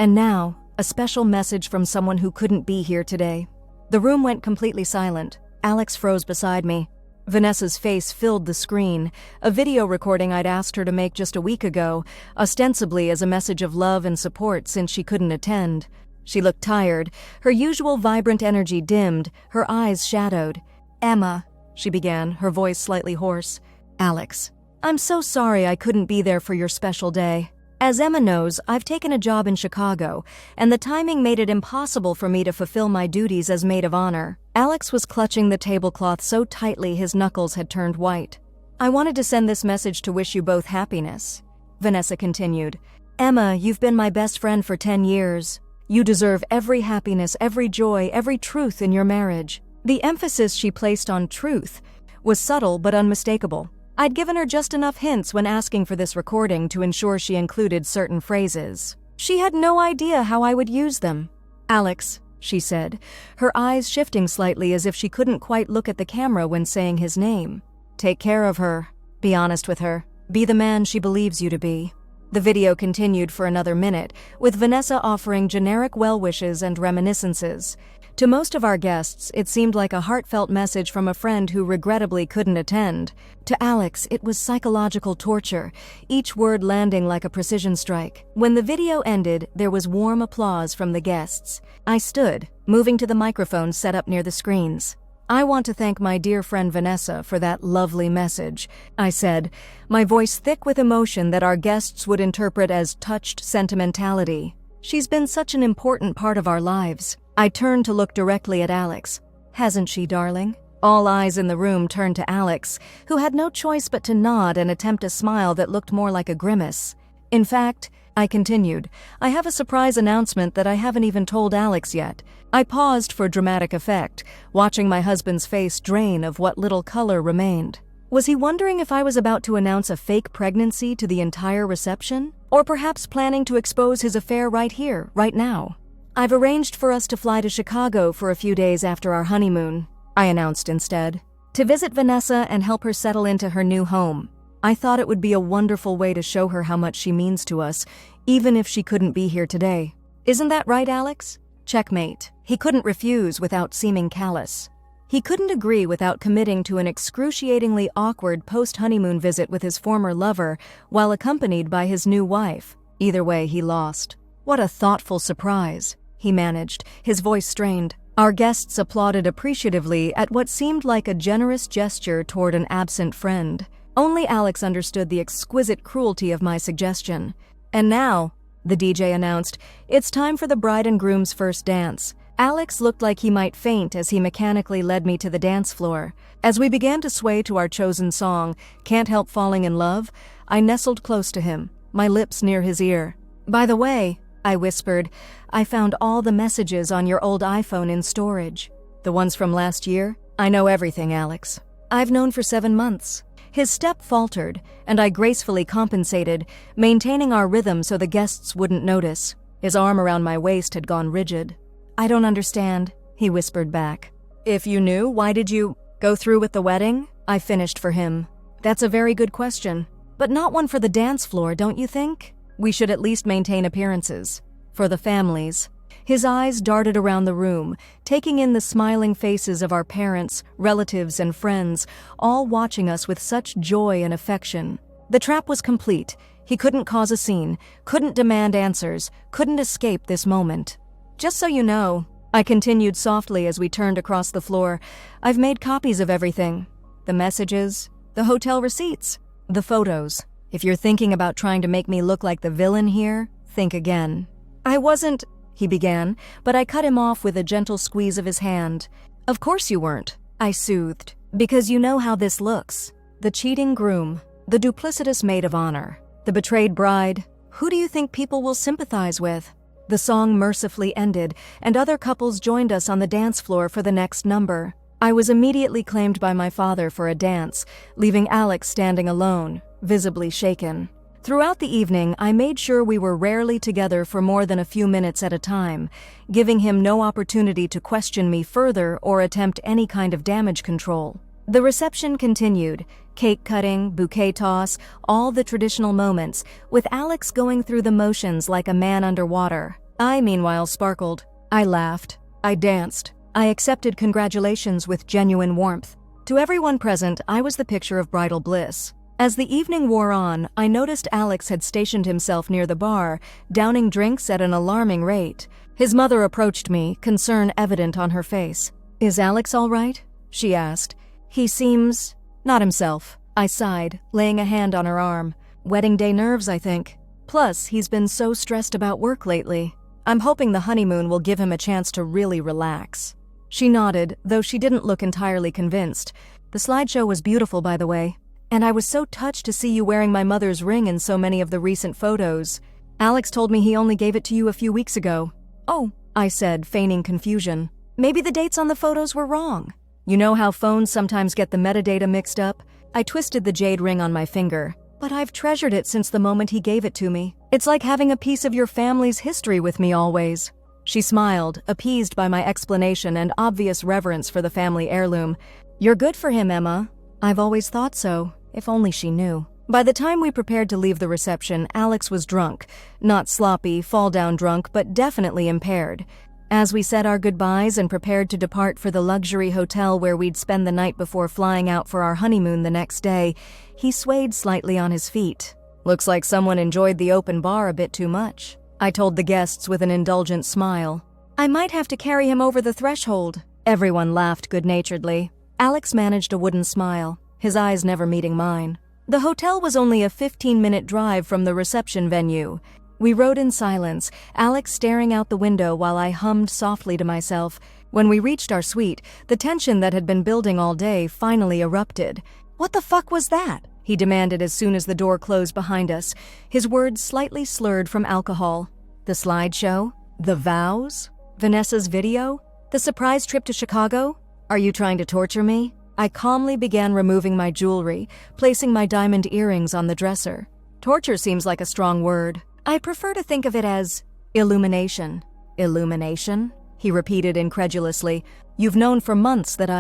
And now, a special message from someone who couldn't be here today. The room went completely silent. Alex froze beside me. Vanessa's face filled the screen, a video recording I'd asked her to make just a week ago, ostensibly as a message of love and support since she couldn't attend. She looked tired, her usual vibrant energy dimmed, her eyes shadowed. "Emma," she began, her voice slightly hoarse. "Alex, I'm so sorry I couldn't be there for your special day. As Emma knows, I've taken a job in Chicago, and the timing made it impossible for me to fulfill my duties as maid of honor." Alex was clutching the tablecloth so tightly his knuckles had turned white. "I wanted to send this message to wish you both happiness," Vanessa continued. "Emma, you've been my best friend for 10 years. You deserve every happiness, every joy, every truth in your marriage." The emphasis she placed on truth was subtle but unmistakable. I'd given her just enough hints when asking for this recording to ensure she included certain phrases. She had no idea how I would use them. "Alex," she said, her eyes shifting slightly as if she couldn't quite look at the camera when saying his name. "Take care of her. Be honest with her. Be the man she believes you to be." The video continued for another minute, with Vanessa offering generic well wishes and reminiscences. To most of our guests, it seemed like a heartfelt message from a friend who regrettably couldn't attend. To Alex, it was psychological torture, each word landing like a precision strike. When the video ended, there was warm applause from the guests. I stood, moving to the microphone set up near the screens. "I want to thank my dear friend Vanessa for that lovely message," I said, my voice thick with emotion that our guests would interpret as touched sentimentality. "She's been such an important part of our lives." I turned to look directly at Alex. "Hasn't she, darling?" All eyes in the room turned to Alex, who had no choice but to nod and attempt a smile that looked more like a grimace. "In fact," I continued, "I have a surprise announcement that I haven't even told Alex yet." I paused for dramatic effect, watching my husband's face drain of what little color remained. Was he wondering if I was about to announce a fake pregnancy to the entire reception? Or perhaps planning to expose his affair right here, right now? "I've arranged for us to fly to Chicago for a few days after our honeymoon," I announced instead, "to visit Vanessa and help her settle into her new home. I thought it would be a wonderful way to show her how much she means to us, even if she couldn't be here today. Isn't that right, Alex?" Checkmate. He couldn't refuse without seeming callous. He couldn't agree without committing to an excruciatingly awkward post-honeymoon visit with his former lover while accompanied by his new wife. Either way, he lost. "What a thoughtful surprise," he managed, his voice strained. Our guests applauded appreciatively at what seemed like a generous gesture toward an absent friend. Only Alex understood the exquisite cruelty of my suggestion. "And now," the DJ announced, "it's time for the bride and groom's first dance." Alex looked like he might faint as he mechanically led me to the dance floor. As we began to sway to our chosen song, "Can't Help Falling in Love," I nestled close to him, my lips near his ear. "By the way," I whispered, "I found all the messages on your old iPhone in storage." "The ones from last year?" "I know everything, Alex. I've known for 7 months. His step faltered, and I gracefully compensated, maintaining our rhythm so the guests wouldn't notice. His arm around my waist had gone rigid. "I don't understand," he whispered back. "If you knew, why did you go through with the wedding?" I finished for him. "That's a very good question, but not one for the dance floor, don't you think? We should at least maintain appearances. For the families." His eyes darted around the room, taking in the smiling faces of our parents, relatives, and friends, all watching us with such joy and affection. The trap was complete. He couldn't cause a scene, couldn't demand answers, couldn't escape this moment. Just so you know, I continued softly as we turned across the floor, I've made copies of everything. The messages, the hotel receipts, the photos. If you're thinking about trying to make me look like the villain here, think again. I wasn't, he began, but I cut him off with a gentle squeeze of his hand. Of course you weren't, I soothed, because you know how this looks. The cheating groom, the duplicitous maid of honor, the betrayed bride. Who do you think people will sympathize with? The song mercifully ended, and other couples joined us on the dance floor for the next number. I was immediately claimed by my father for a dance, leaving Alex standing alone, visibly shaken. Throughout the evening, I made sure we were rarely together for more than a few minutes at a time, giving him no opportunity to question me further or attempt any kind of damage control. The reception continued, cake cutting, bouquet toss, all the traditional moments, with Alex going through the motions like a man underwater. I, meanwhile, sparkled. I laughed. I danced. I accepted congratulations with genuine warmth. To everyone present, I was the picture of bridal bliss. As the evening wore on, I noticed Alex had stationed himself near the bar, downing drinks at an alarming rate. His mother approached me, concern evident on her face. "Is Alex all right?" she asked. "He seems not himself." I sighed, laying a hand on her arm. "Wedding day nerves, I think. Plus, he's been so stressed about work lately. I'm hoping the honeymoon will give him a chance to really relax." She nodded, though she didn't look entirely convinced. "The slideshow was beautiful, by the way. And I was so touched to see you wearing my mother's ring in so many of the recent photos. Alex told me he only gave it to you a few weeks ago." "Oh," I said, feigning confusion. "Maybe the dates on the photos were wrong." You know how phones sometimes get the metadata mixed up? I twisted the jade ring on my finger. "But I've treasured it since the moment he gave it to me. It's like having a piece of your family's history with me always." She smiled, appeased by my explanation and obvious reverence for the family heirloom. "You're good for him, Emma." "I've always thought so, if only she knew." By the time we prepared to leave the reception, Alex was drunk. Not sloppy, fall-down drunk, but definitely impaired. As we said our goodbyes and prepared to depart for the luxury hotel where we'd spend the night before flying out for our honeymoon the next day, he swayed slightly on his feet. "Looks like someone enjoyed the open bar a bit too much," I told the guests with an indulgent smile. "I might have to carry him over the threshold." Everyone laughed good-naturedly. Alex managed a wooden smile, his eyes never meeting mine. The hotel was only a 15-minute drive from the reception venue. We rode in silence, Alex staring out the window while I hummed softly to myself. When we reached our suite, the tension that had been building all day finally erupted. "What the fuck was that?" he demanded as soon as the door closed behind us, his words slightly slurred from alcohol. "The slideshow? The vows? Vanessa's video? The surprise trip to Chicago? Are you trying to torture me?" I calmly began removing my jewelry, placing my diamond earrings on the dresser. "Torture seems like a strong word. I prefer to think of it as illumination." "Illumination?" he repeated incredulously. "You've known for months that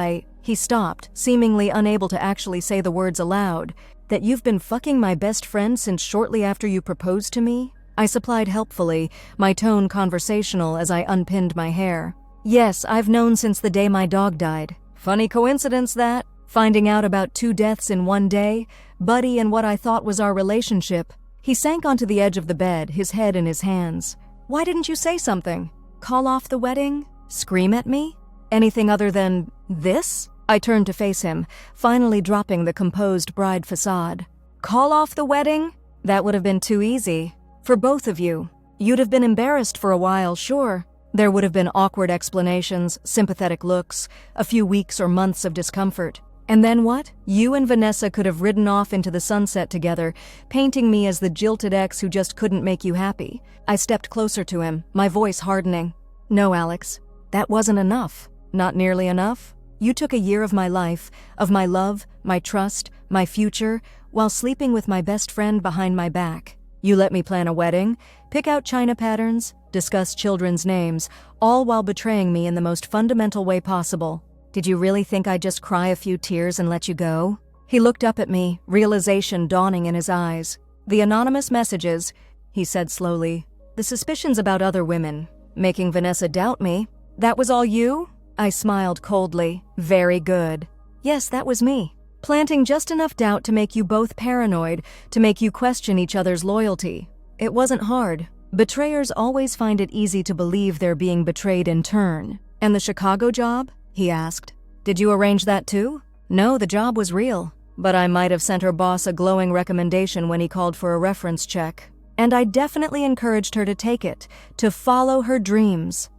He stopped, seemingly unable to actually say the words aloud. "That you've been fucking my best friend since shortly after you proposed to me?" I supplied helpfully, my tone conversational as I unpinned my hair. "Yes, I've known since the day my dog died. Funny coincidence that, finding out about 2 deaths in one day, Buddy and what I thought was our relationship." He sank onto the edge of the bed, his head in his hands. "Why didn't you say something? Call off the wedding? Scream at me? Anything other than this?" I turned to face him, finally dropping the composed bride facade. "Call off the wedding? That would have been too easy. For both of you. You'd have been embarrassed for a while, sure. There would have been awkward explanations, sympathetic looks, a few weeks or months of discomfort. And then what? You and Vanessa could have ridden off into the sunset together, painting me as the jilted ex who just couldn't make you happy." I stepped closer to him, my voice hardening. "No, Alex, that wasn't enough. Not nearly enough. You took a year of my life, of my love, my trust, my future, while sleeping with my best friend behind my back. You let me plan a wedding, pick out china patterns, discuss children's names, all while betraying me in the most fundamental way possible. Did you really think I'd just cry a few tears and let you go?" He looked up at me, realization dawning in his eyes. "The anonymous messages," he said slowly, "the suspicions about other women, making Vanessa doubt me. That was all you?" I smiled coldly. "Very good. Yes, that was me. planting just enough doubt to make you both paranoid, to make you question each other's loyalty. It wasn't hard. Betrayers always find it easy to believe they're being betrayed in turn. And the Chicago job? He asked. Did you arrange that too? No, the job was real. But I might have sent her boss a glowing recommendation when he called for a reference check. And I definitely encouraged her to take it, to follow her dreams.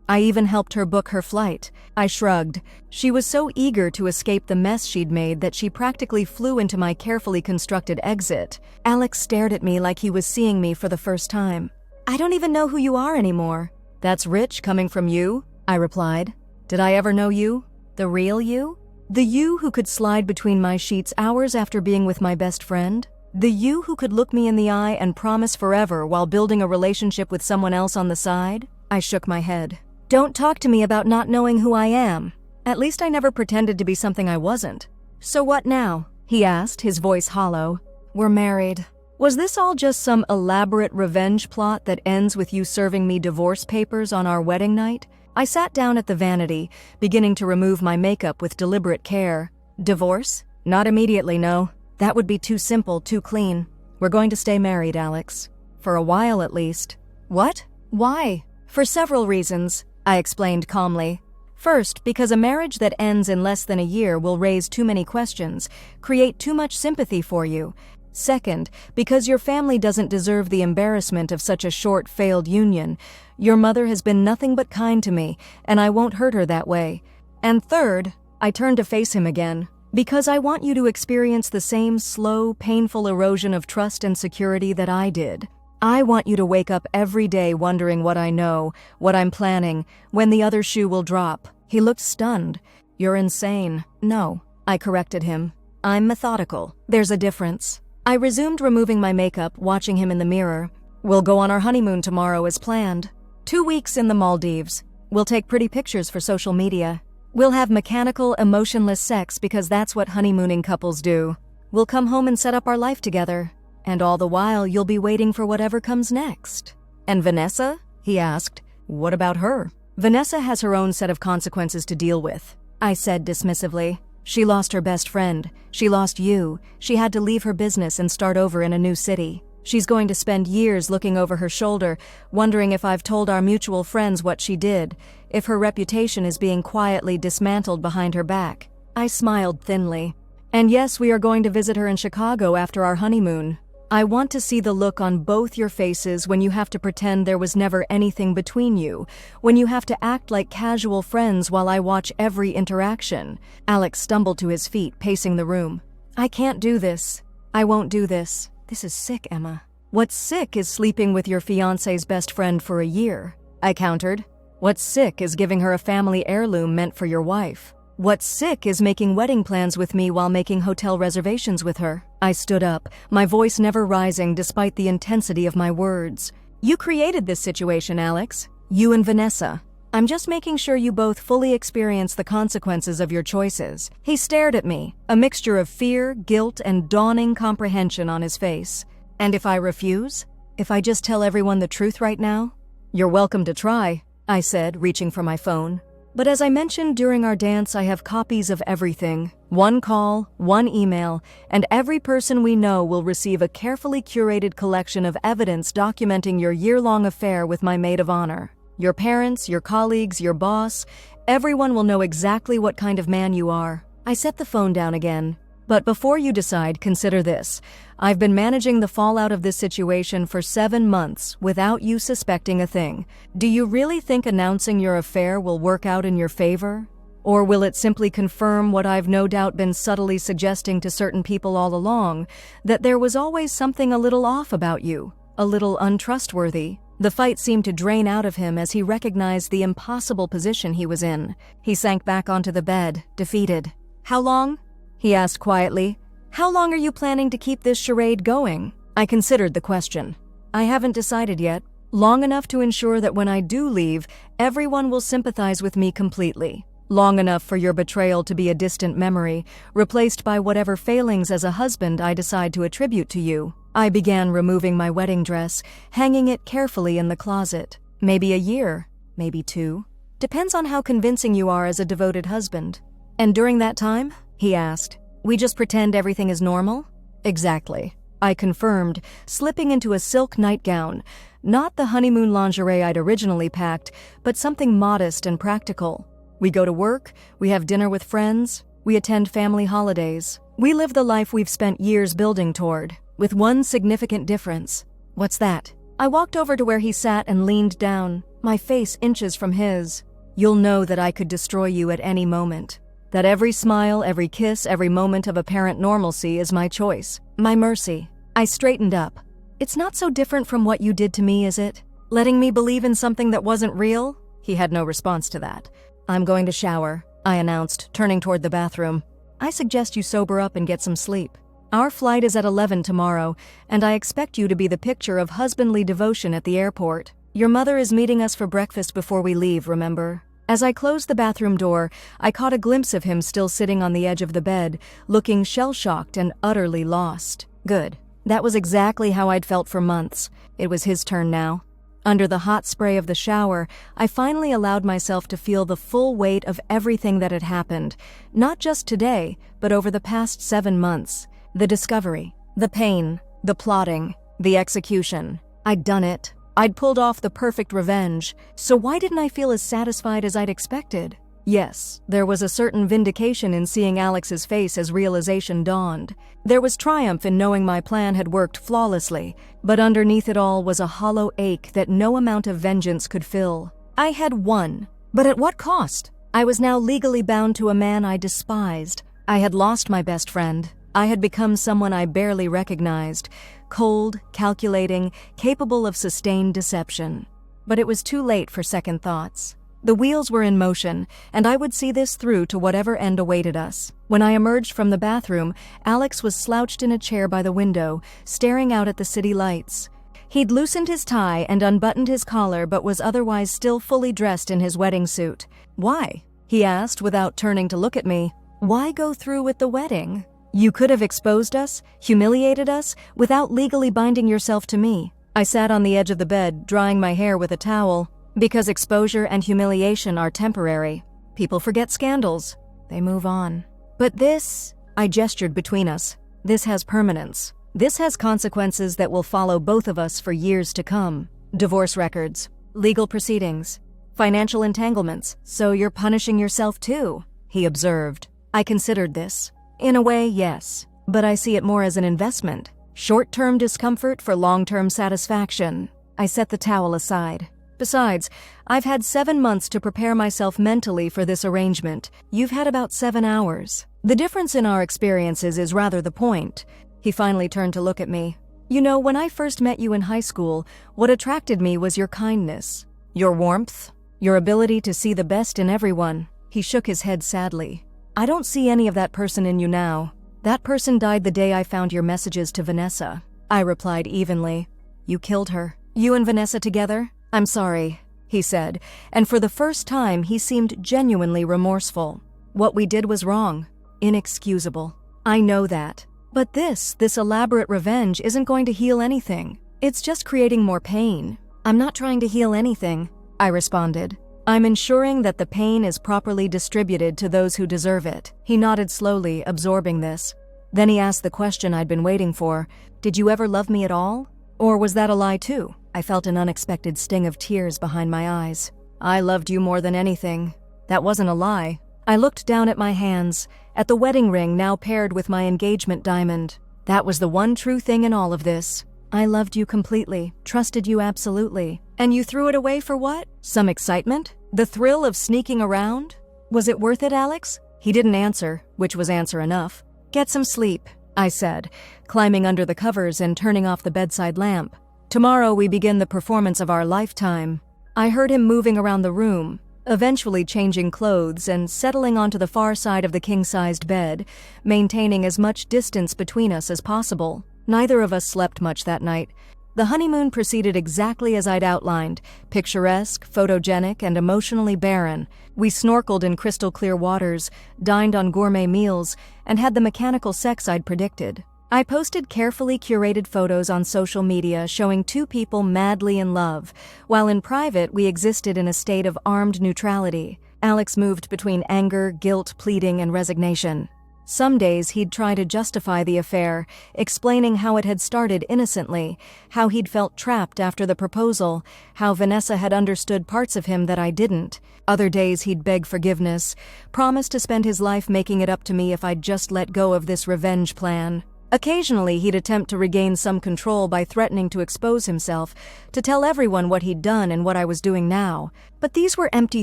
I even helped her book her flight. I shrugged. She was so eager to escape the mess she'd made that she practically flew into my carefully constructed exit. Alex stared at me like he was seeing me for the first time. I don't even know who you are anymore. That's rich coming from you, I replied. Did I ever know you? The real you? The you who could slide between my sheets hours after being with my best friend? The you who could look me in the eye and promise forever while building a relationship with someone else on the side? I shook my head. Don't talk to me about not knowing who I am. At least I never pretended to be something I wasn't. So what now? He asked, his voice hollow. We're married. Was this all just some elaborate revenge plot that ends with you serving me divorce papers on our wedding night? I sat down at the vanity, beginning to remove my makeup with deliberate care. Divorce? Not immediately, no. That would be too simple, too clean. We're going to stay married, Alex. For a while, at least. What? Why? For several reasons, I explained calmly. First, because a marriage that ends in less than a year will raise too many questions, create too much sympathy for you. Second, because your family doesn't deserve the embarrassment of such a short, failed union. Your mother has been nothing but kind to me, and I won't hurt her that way. And third, I turned to face him again, because I want you to experience the same slow, painful erosion of trust and security that I did. I want you to wake up every day wondering what I know, what I'm planning, when the other shoe will drop. He looked stunned. You're insane. No, I corrected him. I'm methodical. There's a difference. I resumed removing my makeup, watching him in the mirror. We'll go on our honeymoon tomorrow as planned. 2 weeks in the Maldives. We'll take pretty pictures for social media. We'll have mechanical, emotionless sex because that's what honeymooning couples do. We'll come home and set up our life together. And all the while, you'll be waiting for whatever comes next. And Vanessa? He asked. What about her? Vanessa has her own set of consequences to deal with, I said dismissively. She lost her best friend. She lost you. She had to leave her business and start over in a new city. She's going to spend years looking over her shoulder, wondering if I've told our mutual friends what she did, if her reputation is being quietly dismantled behind her back. I smiled thinly. And yes, we are going to visit her in Chicago after our honeymoon. I want to see the look on both your faces when you have to pretend there was never anything between you, when you have to act like casual friends while I watch every interaction. Alex stumbled to his feet, pacing the room. I can't do this. I won't do this. This is sick, Emma. What's sick is sleeping with your fiancé's best friend for a year, I countered. What's sick is giving her a family heirloom meant for your wife. What's sick is making wedding plans with me while making hotel reservations with her. I stood up, my voice never rising despite the intensity of my words. You created this situation, Alex. You and Vanessa. I'm just making sure you both fully experience the consequences of your choices. He stared at me, a mixture of fear, guilt, and dawning comprehension on his face. And if I refuse? If I just tell everyone the truth right now? You're welcome to try, I said, reaching for my phone. But as I mentioned during our dance, I have copies of everything. One call, one email, and every person we know will receive a carefully curated collection of evidence documenting your year-long affair with my maid of honor. Your parents, your colleagues, your boss, everyone will know exactly what kind of man you are. I set the phone down again. But before you decide, consider this. I've been managing the fallout of this situation for 7 months without you suspecting a thing. Do you really think announcing your affair will work out in your favor? Or will it simply confirm what I've no doubt been subtly suggesting to certain people all along, that there was always something a little off about you, a little untrustworthy? The fight seemed to drain out of him as he recognized the impossible position he was in. He sank back onto the bed, defeated. How long? He asked quietly. How long are you planning to keep this charade going? I considered the question. I haven't decided yet. Long enough to ensure that when I do leave, everyone will sympathize with me completely. Long enough for your betrayal to be a distant memory, replaced by whatever failings as a husband I decide to attribute to you. I began removing my wedding dress, hanging it carefully in the closet. Maybe a year, maybe 2. Depends on how convincing you are as a devoted husband. And during that time? He asked. We just pretend everything is normal? Exactly. I confirmed, slipping into a silk nightgown. Not the honeymoon lingerie I'd originally packed, but something modest and practical. We go to work, we have dinner with friends, we attend family holidays. We live the life we've spent years building toward, with one significant difference. What's that? I walked over to where he sat and leaned down, my face inches from his. You'll know that I could destroy you at any moment. That every smile, every kiss, every moment of apparent normalcy is my choice, my mercy. I straightened up. It's not so different from what you did to me, is it? Letting me believe in something that wasn't real? He had no response to that. I'm going to shower, I announced, turning toward the bathroom. I suggest you sober up and get some sleep. Our flight is at 11 tomorrow, and I expect you to be the picture of husbandly devotion at the airport. Your mother is meeting us for breakfast before we leave, remember? As I closed the bathroom door, I caught a glimpse of him still sitting on the edge of the bed, looking shell-shocked and utterly lost. Good. That was exactly how I'd felt for months. It was his turn now. Under the hot spray of the shower, I finally allowed myself to feel the full weight of everything that had happened, not just today, but over the past 7 months. The discovery, the pain, the plotting, the execution. I'd done it. I'd pulled off the perfect revenge, so why didn't I feel as satisfied as I'd expected? Yes, there was a certain vindication in seeing Alex's face as realization dawned. There was triumph in knowing my plan had worked flawlessly, but underneath it all was a hollow ache that no amount of vengeance could fill. I had won, but at what cost? I was now legally bound to a man I despised. I had lost my best friend. I had become someone I barely recognized. Cold, calculating, capable of sustained deception. But it was too late for second thoughts. The wheels were in motion, and I would see this through to whatever end awaited us. When I emerged from the bathroom, Alex was slouched in a chair by the window, staring out at the city lights. He'd loosened his tie and unbuttoned his collar, but was otherwise still fully dressed in his wedding suit. Why? He asked without turning to look at me. Why go through with the wedding? You could have exposed us, humiliated us, without legally binding yourself to me. I sat on the edge of the bed, drying my hair with a towel. Because exposure and humiliation are temporary. People forget scandals. They move on. But this, I gestured between us, this has permanence. This has consequences that will follow both of us for years to come. Divorce records, legal proceedings, financial entanglements. So you're punishing yourself too, he observed. I considered this. In a way, yes, but I see it more as an investment. Short-term discomfort for long-term satisfaction. I set the towel aside. Besides, I've had 7 months to prepare myself mentally for this arrangement. You've had about 7 hours. The difference in our experiences is rather the point. He finally turned to look at me. You know, when I first met you in high school, what attracted me was your kindness, your warmth, your ability to see the best in everyone. He shook his head sadly. I don't see any of that person in you now. That person died the day I found your messages to Vanessa. I replied evenly. You killed her. You and Vanessa together? I'm sorry, he said, and for the first time he seemed genuinely remorseful. What we did was wrong. Inexcusable. I know that. But this elaborate revenge isn't going to heal anything. It's just creating more pain. I'm not trying to heal anything, I responded. I'm ensuring that the pain is properly distributed to those who deserve it. He nodded slowly, absorbing this. Then he asked the question I'd been waiting for. Did you ever love me at all? Or was that a lie too? I felt an unexpected sting of tears behind my eyes. I loved you more than anything. That wasn't a lie. I looked down at my hands, at the wedding ring now paired with my engagement diamond. That was the one true thing in all of this. I loved you completely, trusted you absolutely. And you threw it away for what? Some excitement? The thrill of sneaking around? Was it worth it, Alex? He didn't answer, which was answer enough. Get some sleep, I said, climbing under the covers and turning off the bedside lamp. Tomorrow we begin the performance of our lifetime. I heard him moving around the room, eventually changing clothes and settling onto the far side of the king-sized bed, maintaining as much distance between us as possible. Neither of us slept much that night. The honeymoon proceeded exactly as I'd outlined, picturesque, photogenic, and emotionally barren. We snorkeled in crystal-clear waters, dined on gourmet meals, and had the mechanical sex I'd predicted. I posted carefully curated photos on social media showing two people madly in love, while in private we existed in a state of armed neutrality. Alex moved between anger, guilt, pleading, and resignation. Some days he'd try to justify the affair, explaining how it had started innocently, how he'd felt trapped after the proposal, how Vanessa had understood parts of him that I didn't. Other days he'd beg forgiveness, promise to spend his life making it up to me if I'd just let go of this revenge plan. Occasionally he'd attempt to regain some control by threatening to expose himself, to tell everyone what he'd done and what I was doing now. But these were empty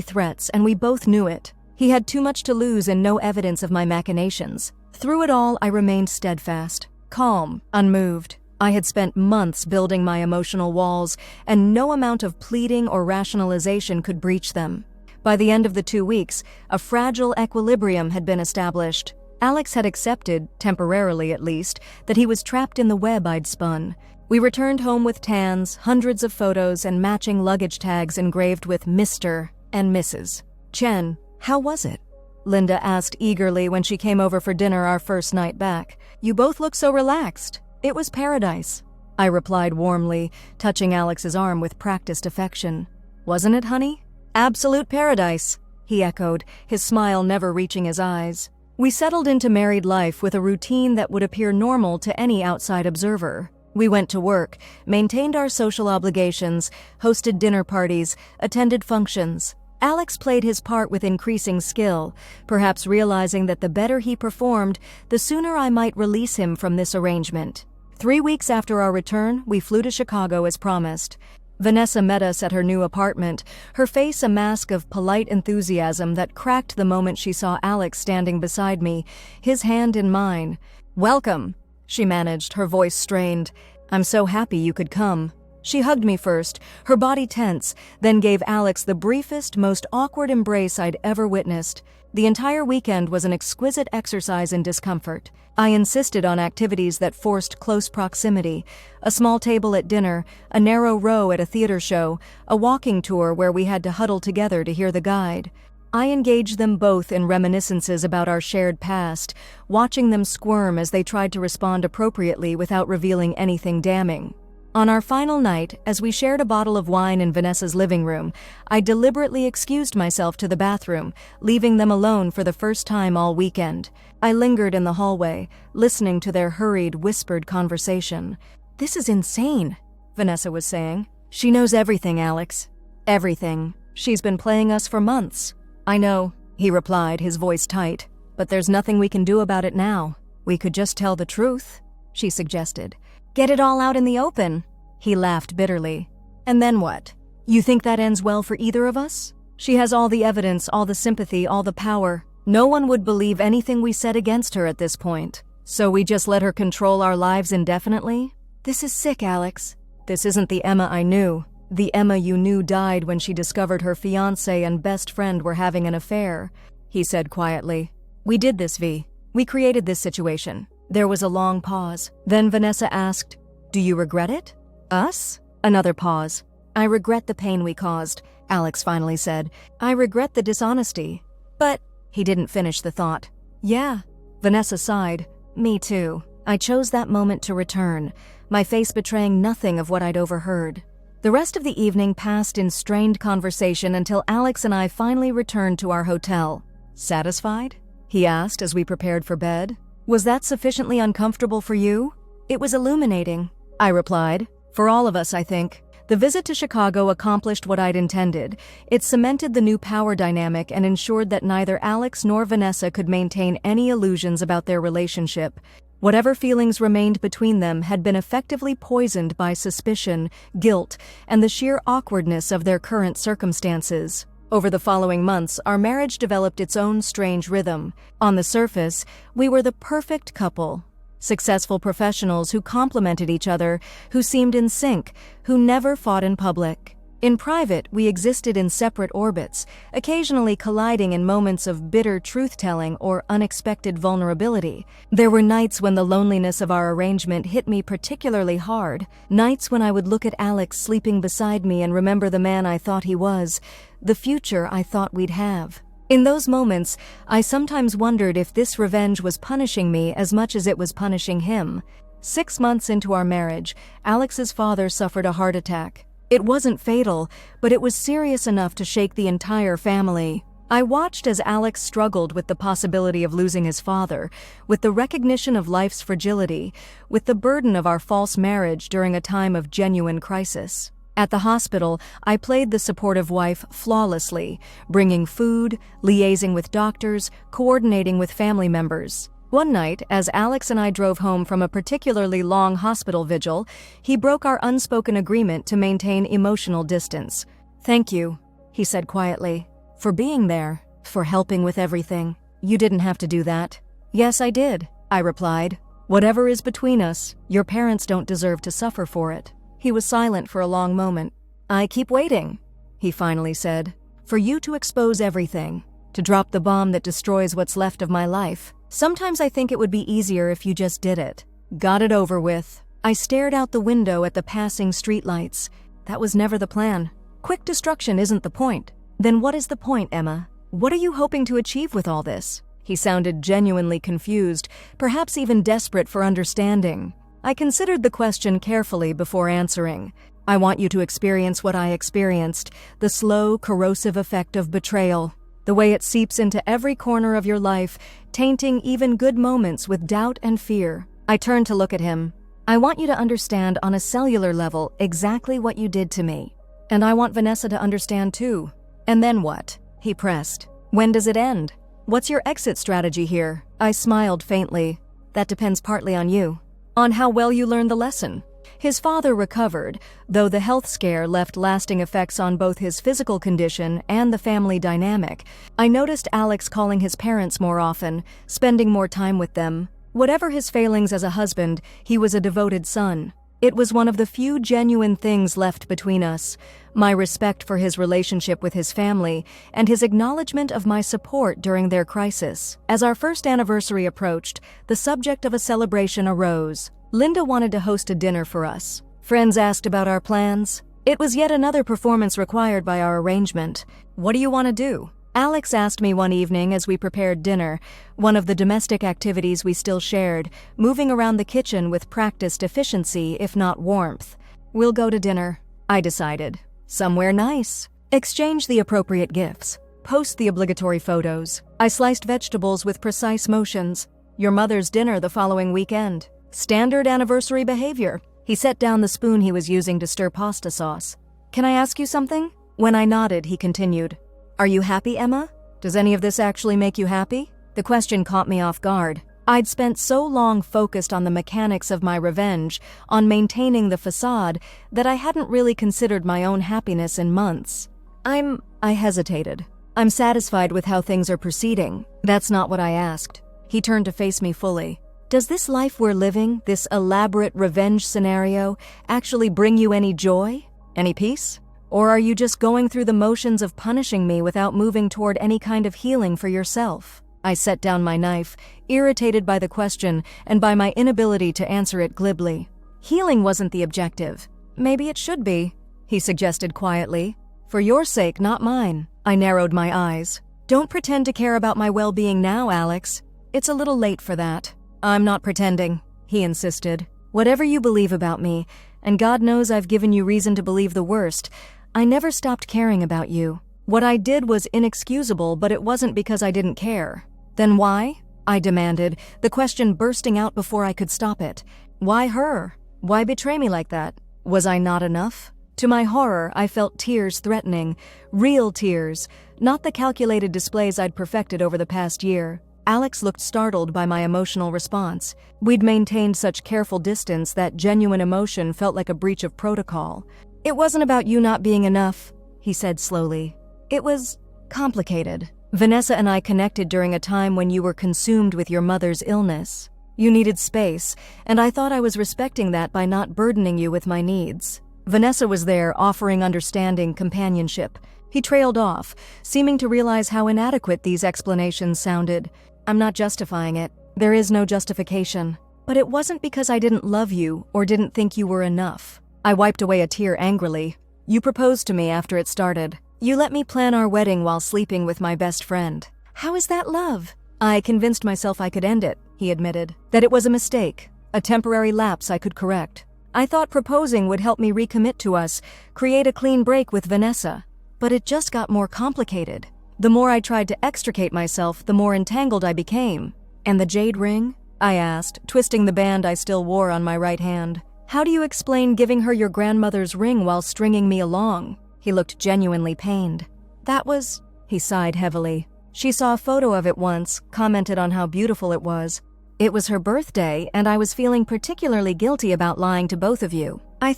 threats, and we both knew it. He had too much to lose and no evidence of my machinations. Through it all, I remained steadfast, calm, unmoved. I had spent months building my emotional walls, and no amount of pleading or rationalization could breach them. By the end of the 2 weeks, a fragile equilibrium had been established. Alex had accepted, temporarily at least, that he was trapped in the web I'd spun. We returned home with tans, hundreds of photos, and matching luggage tags engraved with Mr. and Mrs. Chen. How was it? Linda asked eagerly when she came over for dinner our first night back. You both look so relaxed. It was paradise, I replied warmly, touching Alex's arm with practiced affection. Wasn't it, honey? Absolute paradise, he echoed, his smile never reaching his eyes. We settled into married life with a routine that would appear normal to any outside observer. We went to work, maintained our social obligations, hosted dinner parties, attended functions. Alex played his part with increasing skill, perhaps realizing that the better he performed, the sooner I might release him from this arrangement. 3 weeks after our return, we flew to Chicago as promised. Vanessa met us at her new apartment, her face a mask of polite enthusiasm that cracked the moment she saw Alex standing beside me, his hand in mine. Welcome, she managed, her voice strained. I'm so happy you could come. She hugged me first, her body tense, then gave Alex the briefest, most awkward embrace I'd ever witnessed. The entire weekend was an exquisite exercise in discomfort. I insisted on activities that forced close proximity: a small table at dinner, a narrow row at a theater show, a walking tour where we had to huddle together to hear the guide. I engaged them both in reminiscences about our shared past, watching them squirm as they tried to respond appropriately without revealing anything damning. On our final night, as we shared a bottle of wine in Vanessa's living room, I deliberately excused myself to the bathroom, leaving them alone for the first time all weekend. I lingered in the hallway, listening to their hurried, whispered conversation. This is insane, Vanessa was saying. She knows everything, Alex. Everything. She's been playing us for months. I know, he replied, his voice tight. But there's nothing we can do about it now. We could just tell the truth, she suggested. Get it all out in the open. He laughed bitterly. And then what? You think that ends well for either of us? She has all the evidence, all the sympathy, all the power. No one would believe anything we said against her at this point. So we just let her control our lives indefinitely? This is sick, Alex. This isn't the Emma I knew. The Emma you knew died when she discovered her fiancé and best friend were having an affair, he said quietly. We did this, V. We created this situation. There was a long pause. Then Vanessa asked, Do you regret it? Us? Another pause. I regret the pain we caused, Alex finally said. I regret the dishonesty. But, he didn't finish the thought. Yeah. Vanessa sighed. Me too. I chose that moment to return, my face betraying nothing of what I'd overheard. The rest of the evening passed in strained conversation until Alex and I finally returned to our hotel. Satisfied? He asked as we prepared for bed. Was that sufficiently uncomfortable for you? It was illuminating, I replied. For all of us, I think. The visit to Chicago accomplished what I'd intended. It cemented the new power dynamic and ensured that neither Alex nor Vanessa could maintain any illusions about their relationship. Whatever feelings remained between them had been effectively poisoned by suspicion, guilt, and the sheer awkwardness of their current circumstances. Over the following months, our marriage developed its own strange rhythm. On the surface, we were the perfect couple. Successful professionals who complemented each other, who seemed in sync, who never fought in public. In private, we existed in separate orbits, occasionally colliding in moments of bitter truth-telling or unexpected vulnerability. There were nights when the loneliness of our arrangement hit me particularly hard, nights when I would look at Alex sleeping beside me and remember the man I thought he was, the future I thought we'd have. In those moments, I sometimes wondered if this revenge was punishing me as much as it was punishing him. 6 months into our marriage, Alex's father suffered a heart attack. It wasn't fatal, but it was serious enough to shake the entire family. I watched as Alex struggled with the possibility of losing his father, with the recognition of life's fragility, with the burden of our false marriage during a time of genuine crisis. At the hospital, I played the supportive wife flawlessly, bringing food, liaising with doctors, coordinating with family members. One night, as Alex and I drove home from a particularly long hospital vigil, he broke our unspoken agreement to maintain emotional distance. "Thank you," he said quietly, "for being there, for helping with everything. You didn't have to do that." "Yes, I did," I replied. "Whatever is between us, your parents don't deserve to suffer for it." He was silent for a long moment. "I keep waiting," he finally said, "for you to expose everything, to drop the bomb that destroys what's left of my life. Sometimes I think it would be easier if you just did it. Got it over with." I stared out the window at the passing streetlights. That was never the plan. Quick destruction isn't the point. Then what is the point, Emma? What are you hoping to achieve with all this? He sounded genuinely confused, perhaps even desperate for understanding. I considered the question carefully before answering. "I want you to experience what I experienced, the slow, corrosive effect of betrayal. The way it seeps into every corner of your life, tainting even good moments with doubt and fear." I turned to look at him. "I want you to understand on a cellular level exactly what you did to me. And I want Vanessa to understand too." "And then what?" he pressed. "When does it end? What's your exit strategy here?" I smiled faintly. "That depends partly on you. On how well you learn the lesson." His father recovered, though the health scare left lasting effects on both his physical condition and the family dynamic. I noticed Alex calling his parents more often, spending more time with them. Whatever his failings as a husband, he was a devoted son. It was one of the few genuine things left between us, my respect for his relationship with his family, and his acknowledgement of my support during their crisis. As our first anniversary approached, the subject of a celebration arose. Linda wanted to host a dinner for us. Friends asked about our plans. It was yet another performance required by our arrangement. "What do you want to do?" Alex asked me one evening as we prepared dinner, one of the domestic activities we still shared, moving around the kitchen with practiced efficiency, if not warmth. "We'll go to dinner," I decided. "Somewhere nice. Exchange the appropriate gifts. Post the obligatory photos." I sliced vegetables with precise motions. "Your mother's dinner the following weekend. Standard anniversary behavior." He set down the spoon he was using to stir pasta sauce. "Can I ask you something?" When I nodded, he continued. "Are you happy, Emma? Does any of this actually make you happy?" The question caught me off guard. I'd spent so long focused on the mechanics of my revenge, on maintaining the facade, that I hadn't really considered my own happiness in months. I hesitated. "I'm satisfied with how things are proceeding." That's not what I asked. He turned to face me fully. "Does this life we're living, this elaborate revenge scenario, actually bring you any joy? Any peace? Or are you just going through the motions of punishing me without moving toward any kind of healing for yourself?" I set down my knife, irritated by the question and by my inability to answer it glibly. "Healing wasn't the objective. Maybe it should be," he suggested quietly. "For your sake, not mine." I narrowed my eyes. "Don't pretend to care about my well-being now, Alex. It's a little late for that." "I'm not pretending," he insisted. "Whatever you believe about me, and God knows I've given you reason to believe the worst, I never stopped caring about you. What I did was inexcusable, but it wasn't because I didn't care." "Then why?" I demanded, the question bursting out before I could stop it. "Why her? Why betray me like that? Was I not enough?" To my horror, I felt tears threatening, real tears, not the calculated displays I'd perfected over the past year. Alex looked startled by my emotional response. We'd maintained such careful distance that genuine emotion felt like a breach of protocol. "It wasn't about you not being enough," he said slowly. "It was complicated. Vanessa and I connected during a time when you were consumed with your mother's illness. You needed space, and I thought I was respecting that by not burdening you with my needs. Vanessa was there, offering understanding, companionship." He trailed off, seeming to realize how inadequate these explanations sounded. "I'm not justifying it. There is no justification. But it wasn't because I didn't love you or didn't think you were enough." I wiped away a tear angrily. "You proposed to me after it started. You let me plan our wedding while sleeping with my best friend. How is that love?" "I convinced myself I could end it," he admitted. "That it was a mistake, a temporary lapse I could correct. I thought proposing would help me recommit to us, create a clean break with Vanessa. But it just got more complicated. The more I tried to extricate myself, the more entangled I became. "And the jade ring?" I asked, twisting the band I still wore on my right hand. "How do you explain giving her your grandmother's ring while stringing me along?" He looked genuinely pained. "That was..." He sighed heavily. "She saw a photo of it once, commented on how beautiful it was. It was her birthday, and I was feeling particularly guilty about lying to both of you. I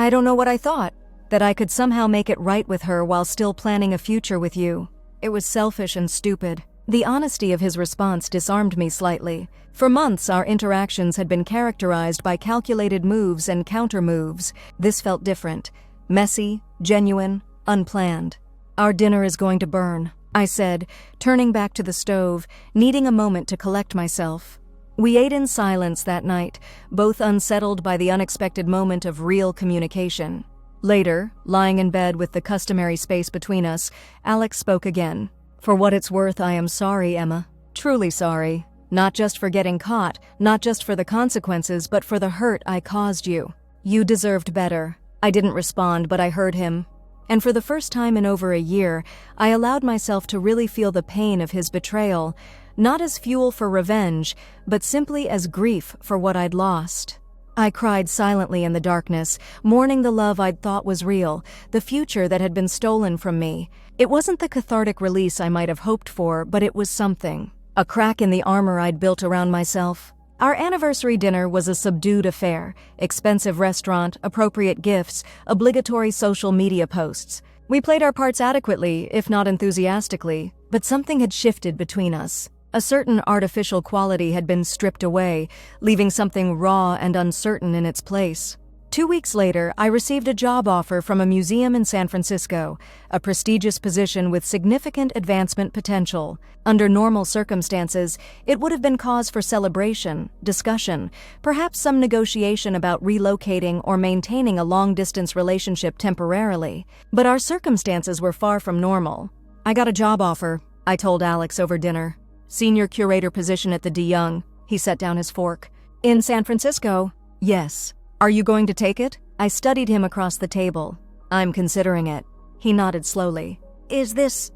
don't know what I thought, that I could somehow make it right with her while still planning a future with you. It was selfish and stupid." The honesty of his response disarmed me slightly. For months, our interactions had been characterized by calculated moves and counter-moves. This felt different. Messy, genuine, unplanned. "Our dinner is going to burn," I said, turning back to the stove, needing a moment to collect myself. We ate in silence that night, both unsettled by the unexpected moment of real communication. Later, lying in bed with the customary space between us, Alex spoke again. "For what it's worth, I am sorry, Emma. Truly sorry. Not just for getting caught, not just for the consequences, but for the hurt I caused you. You deserved better." I didn't respond, but I heard him. And for the first time in over a year, I allowed myself to really feel the pain of his betrayal, not as fuel for revenge, but simply as grief for what I'd lost. I cried silently in the darkness, mourning the love I'd thought was real, the future that had been stolen from me. It wasn't the cathartic release I might have hoped for, but it was something. A crack in the armor I'd built around myself. Our anniversary dinner was a subdued affair. Expensive restaurant, appropriate gifts, obligatory social media posts. We played our parts adequately, if not enthusiastically, but something had shifted between us. A certain artificial quality had been stripped away, leaving something raw and uncertain in its place. 2 weeks later, I received a job offer from a museum in San Francisco, a prestigious position with significant advancement potential. Under normal circumstances, it would have been cause for celebration, discussion, perhaps some negotiation about relocating or maintaining a long-distance relationship temporarily. But our circumstances were far from normal. "I got a job offer," I told Alex over dinner. "Senior curator position at the De Young." He set down his fork. "In San Francisco?" "Yes." "Are you going to take it?" I studied him across the table. "I'm considering it." He nodded slowly. Is this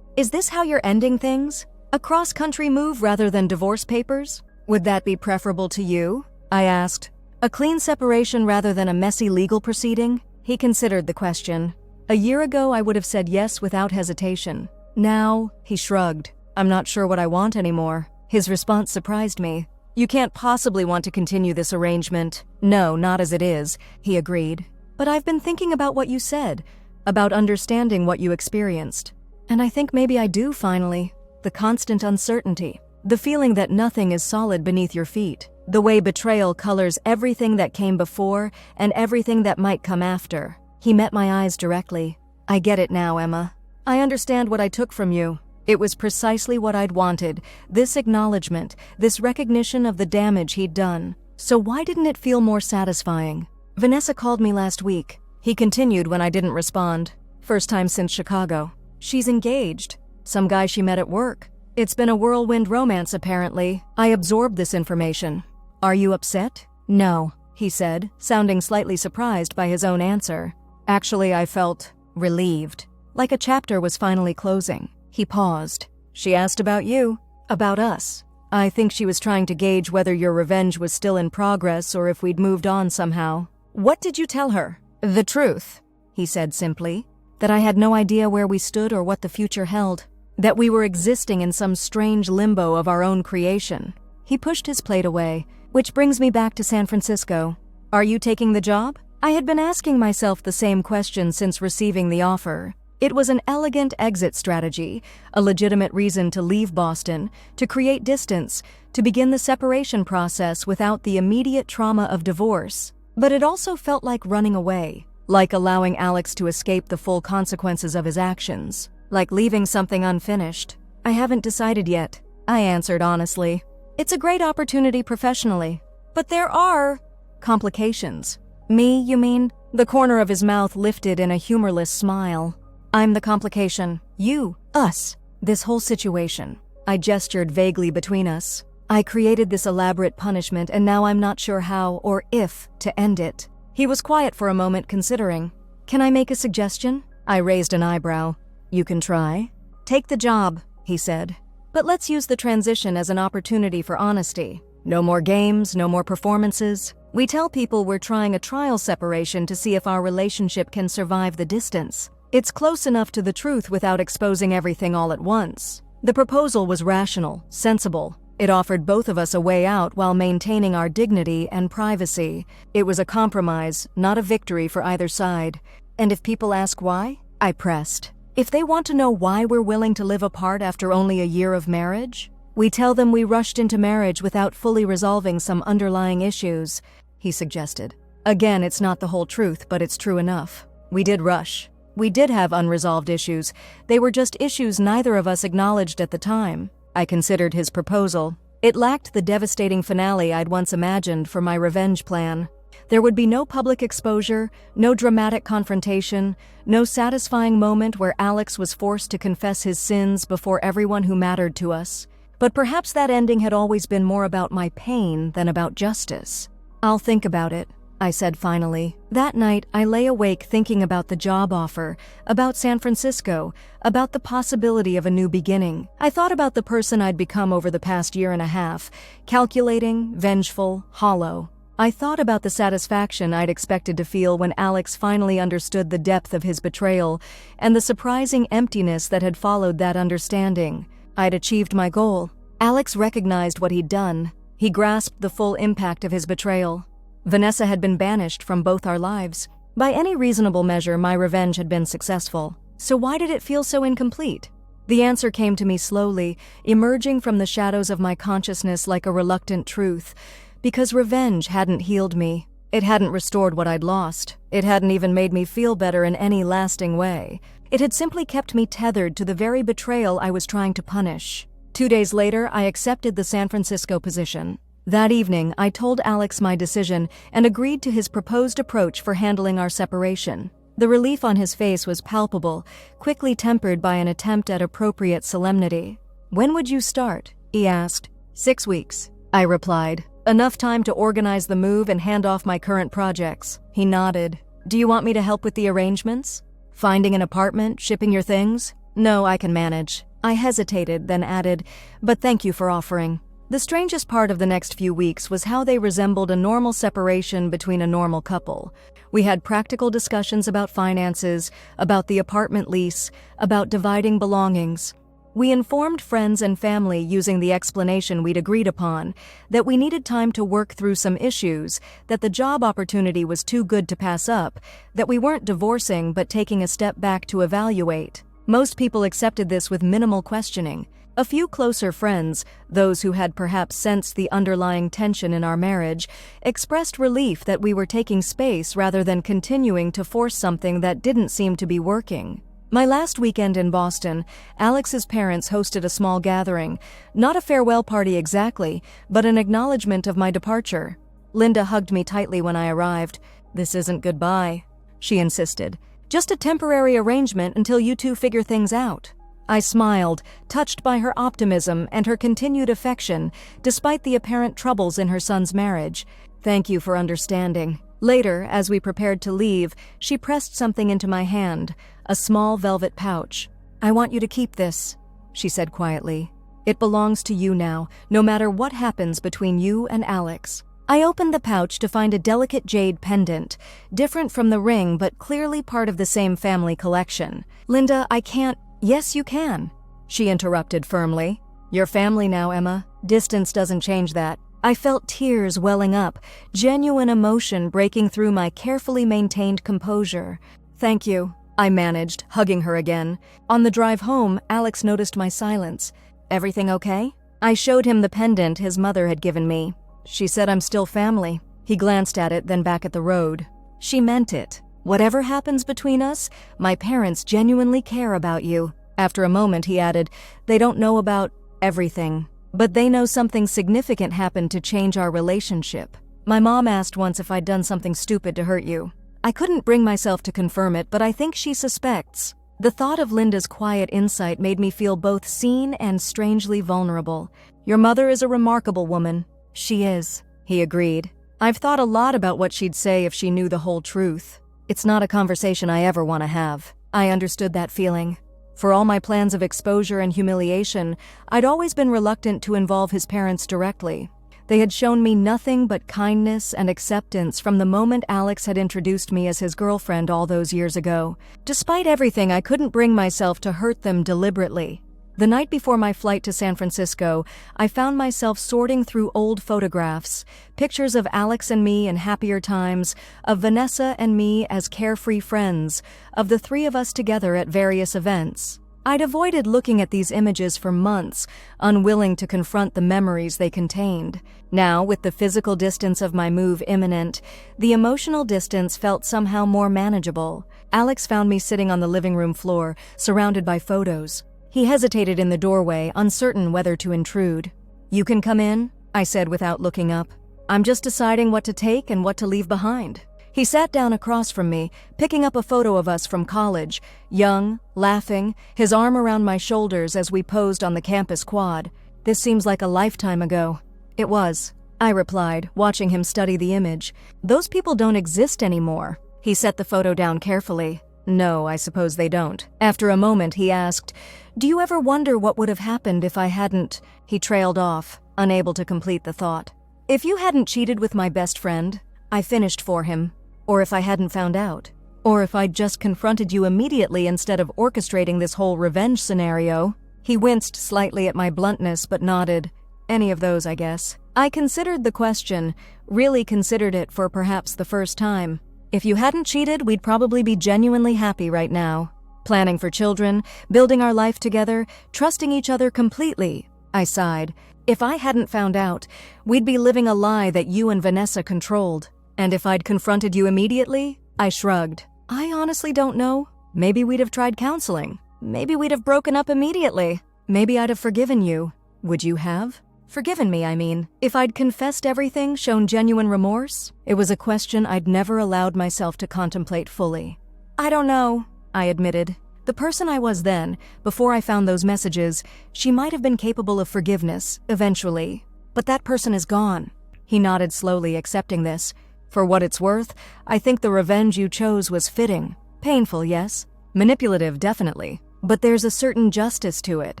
how you're ending things? A cross-country move rather than divorce papers? Would that be preferable to you?" I asked. "A clean separation rather than a messy legal proceeding?" He considered the question. "A year ago, I would have said yes without hesitation. Now," he shrugged, "I'm not sure what I want anymore." His response surprised me. "You can't possibly want to continue this arrangement." "No, not as it is," he agreed. "But I've been thinking about what you said, about understanding what you experienced. And I think maybe I do finally. The constant uncertainty. The feeling that nothing is solid beneath your feet. The way betrayal colors everything that came before and everything that might come after." He met my eyes directly. "I get it now, Emma. I understand what I took from you. It was precisely what I'd wanted, this acknowledgement, this recognition of the damage he'd done. So why didn't it feel more satisfying? Vanessa called me last week." He continued when I didn't respond. "First time since Chicago. She's engaged. Some guy she met at work. It's been a whirlwind romance, apparently. I absorbed this information." "Are you upset?" "No," he said, sounding slightly surprised by his own answer. "Actually, I felt relieved, like a chapter was finally closing." He paused. "She asked about you, about us. I think she was trying to gauge whether your revenge was still in progress or if we'd moved on somehow." "What did you tell her?" "The truth," he said simply. "That I had no idea where we stood or what the future held. That we were existing in some strange limbo of our own creation." He pushed his plate away, which brings me back to San Francisco. "Are you taking the job?" I had been asking myself the same question since receiving the offer. It was an elegant exit strategy, a legitimate reason to leave Boston, to create distance, to begin the separation process without the immediate trauma of divorce. But it also felt like running away, like allowing Alex to escape the full consequences of his actions, like leaving something unfinished. "I haven't decided yet," I answered honestly. "It's a great opportunity professionally, but there are complications." "Me, you mean?" The corner of his mouth lifted in a humorless smile. "I'm the complication. You, us, this whole situation." I gestured vaguely between us. "I created this elaborate punishment and now I'm not sure how or if to end it." He was quiet for a moment, considering. "Can I make a suggestion?" I raised an eyebrow. "You can try." Take the job, he said. But let's use the transition as an opportunity for honesty. No more games, no more performances. We tell people we're trying a trial separation to see if our relationship can survive the distance. It's close enough to the truth without exposing everything all at once. The proposal was rational, sensible. It offered both of us a way out while maintaining our dignity and privacy. It was a compromise, not a victory for either side. And if people ask why? I pressed. If they want to know why we're willing to live apart after only a year of marriage, we tell them we rushed into marriage without fully resolving some underlying issues, he suggested. Again, it's not the whole truth, but it's true enough. We did rush. We did have unresolved issues. They were just issues neither of us acknowledged at the time. I considered his proposal. It lacked the devastating finale I'd once imagined for my revenge plan. There would be no public exposure, no dramatic confrontation, no satisfying moment where Alex was forced to confess his sins before everyone who mattered to us. But perhaps that ending had always been more about my pain than about justice. I'll think about it, I said finally. That night, I lay awake thinking about the job offer, about San Francisco, about the possibility of a new beginning. I thought about the person I'd become over the past year and a half, calculating, vengeful, hollow. I thought about the satisfaction I'd expected to feel when Alex finally understood the depth of his betrayal and the surprising emptiness that had followed that understanding. I'd achieved my goal. Alex recognized what he'd done. He grasped the full impact of his betrayal. Vanessa had been banished from both our lives. By any reasonable measure, my revenge had been successful. So why did it feel so incomplete? The answer came to me slowly, emerging from the shadows of my consciousness like a reluctant truth. Because revenge hadn't healed me. It hadn't restored what I'd lost. It hadn't even made me feel better in any lasting way. It had simply kept me tethered to the very betrayal I was trying to punish. 2 days later, I accepted the San Francisco position. That evening, I told Alex my decision and agreed to his proposed approach for handling our separation. The relief on his face was palpable, quickly tempered by an attempt at appropriate solemnity. "When would you start?" he asked. 6 weeks, I replied. "Enough time to organize the move and hand off my current projects." He nodded. "Do you want me to help with the arrangements? Finding an apartment, shipping your things?" "No, I can manage." I hesitated, then added, "But thank you for offering." The strangest part of the next few weeks was how they resembled a normal separation between a normal couple. We had practical discussions about finances, about the apartment lease, about dividing belongings. We informed friends and family using the explanation we'd agreed upon, that we needed time to work through some issues, that the job opportunity was too good to pass up, that we weren't divorcing but taking a step back to evaluate. Most people accepted this with minimal questioning. A few closer friends, those who had perhaps sensed the underlying tension in our marriage, expressed relief that we were taking space rather than continuing to force something that didn't seem to be working. My last weekend in Boston, Alex's parents hosted a small gathering. Not a farewell party exactly, but an acknowledgement of my departure. Linda hugged me tightly when I arrived. "This isn't goodbye," she insisted. "Just a temporary arrangement until you two figure things out." I smiled, touched by her optimism and her continued affection, despite the apparent troubles in her son's marriage. "Thank you for understanding." Later, as we prepared to leave, she pressed something into my hand, a small velvet pouch. "I want you to keep this," she said quietly. "It belongs to you now, no matter what happens between you and Alex." I opened the pouch to find a delicate jade pendant, different from the ring but clearly part of the same family collection. "Linda, I can't—" "Yes, you can," she interrupted firmly. "You're family now, Emma. Distance doesn't change that." I felt tears welling up, genuine emotion breaking through my carefully maintained composure. "Thank you," I managed, hugging her again. On the drive home, Alex noticed my silence. "Everything okay?" I showed him the pendant his mother had given me. "She said I'm still family." He glanced at it, then back at the road. "She meant it. Whatever happens between us, my parents genuinely care about you." After a moment, he added, "They don't know about everything, but they know something significant happened to change our relationship. My mom asked once if I'd done something stupid to hurt you. I couldn't bring myself to confirm it, but I think she suspects." The thought of Linda's quiet insight made me feel both seen and strangely vulnerable. "Your mother is a remarkable woman." "She is," he agreed. "I've thought a lot about what she'd say if she knew the whole truth. It's not a conversation I ever want to have." I understood that feeling. For all my plans of exposure and humiliation, I'd always been reluctant to involve his parents directly. They had shown me nothing but kindness and acceptance from the moment Alex had introduced me as his girlfriend all those years ago. Despite everything, I couldn't bring myself to hurt them deliberately. The night before my flight to San Francisco, I found myself sorting through old photographs, pictures of Alex and me in happier times, of Vanessa and me as carefree friends, of the three of us together at various events. I'd avoided looking at these images for months, unwilling to confront the memories they contained. Now, with the physical distance of my move imminent, the emotional distance felt somehow more manageable. Alex found me sitting on the living room floor, surrounded by photos. He hesitated in the doorway, uncertain whether to intrude. "You can come in," I said without looking up. "I'm just deciding what to take and what to leave behind." He sat down across from me, picking up a photo of us from college, young, laughing, his arm around my shoulders as we posed on the campus quad. "This seems like a lifetime ago." "It was," I replied, watching him study the image. "Those people don't exist anymore." He set the photo down carefully. "No, I suppose they don't." After a moment, he asked, "Do you ever wonder what would have happened if I hadn't—" He trailed off, unable to complete the thought. "If you hadn't cheated with my best friend," I finished for him. "Or if I hadn't found out. Or if I'd just confronted you immediately instead of orchestrating this whole revenge scenario." He winced slightly at my bluntness but nodded. "Any of those, I guess." I considered the question, really considered it for perhaps the first time. "If you hadn't cheated, we'd probably be genuinely happy right now. Planning for children, building our life together, trusting each other completely." I sighed. "If I hadn't found out, we'd be living a lie that you and Vanessa controlled. And if I'd confronted you immediately?" I shrugged. "I honestly don't know. Maybe we'd have tried counseling. Maybe we'd have broken up immediately. Maybe I'd have forgiven you. Would you have? Forgiven me, I mean. If I'd confessed everything, shown genuine remorse?" It was a question I'd never allowed myself to contemplate fully. "I don't know," I admitted. The person I was then, before I found those messages, she might have been capable of forgiveness, eventually. But that person is gone. He nodded slowly, accepting this. "For what it's worth, I think the revenge you chose was fitting. Painful, yes. Manipulative, definitely. But there's a certain justice to it."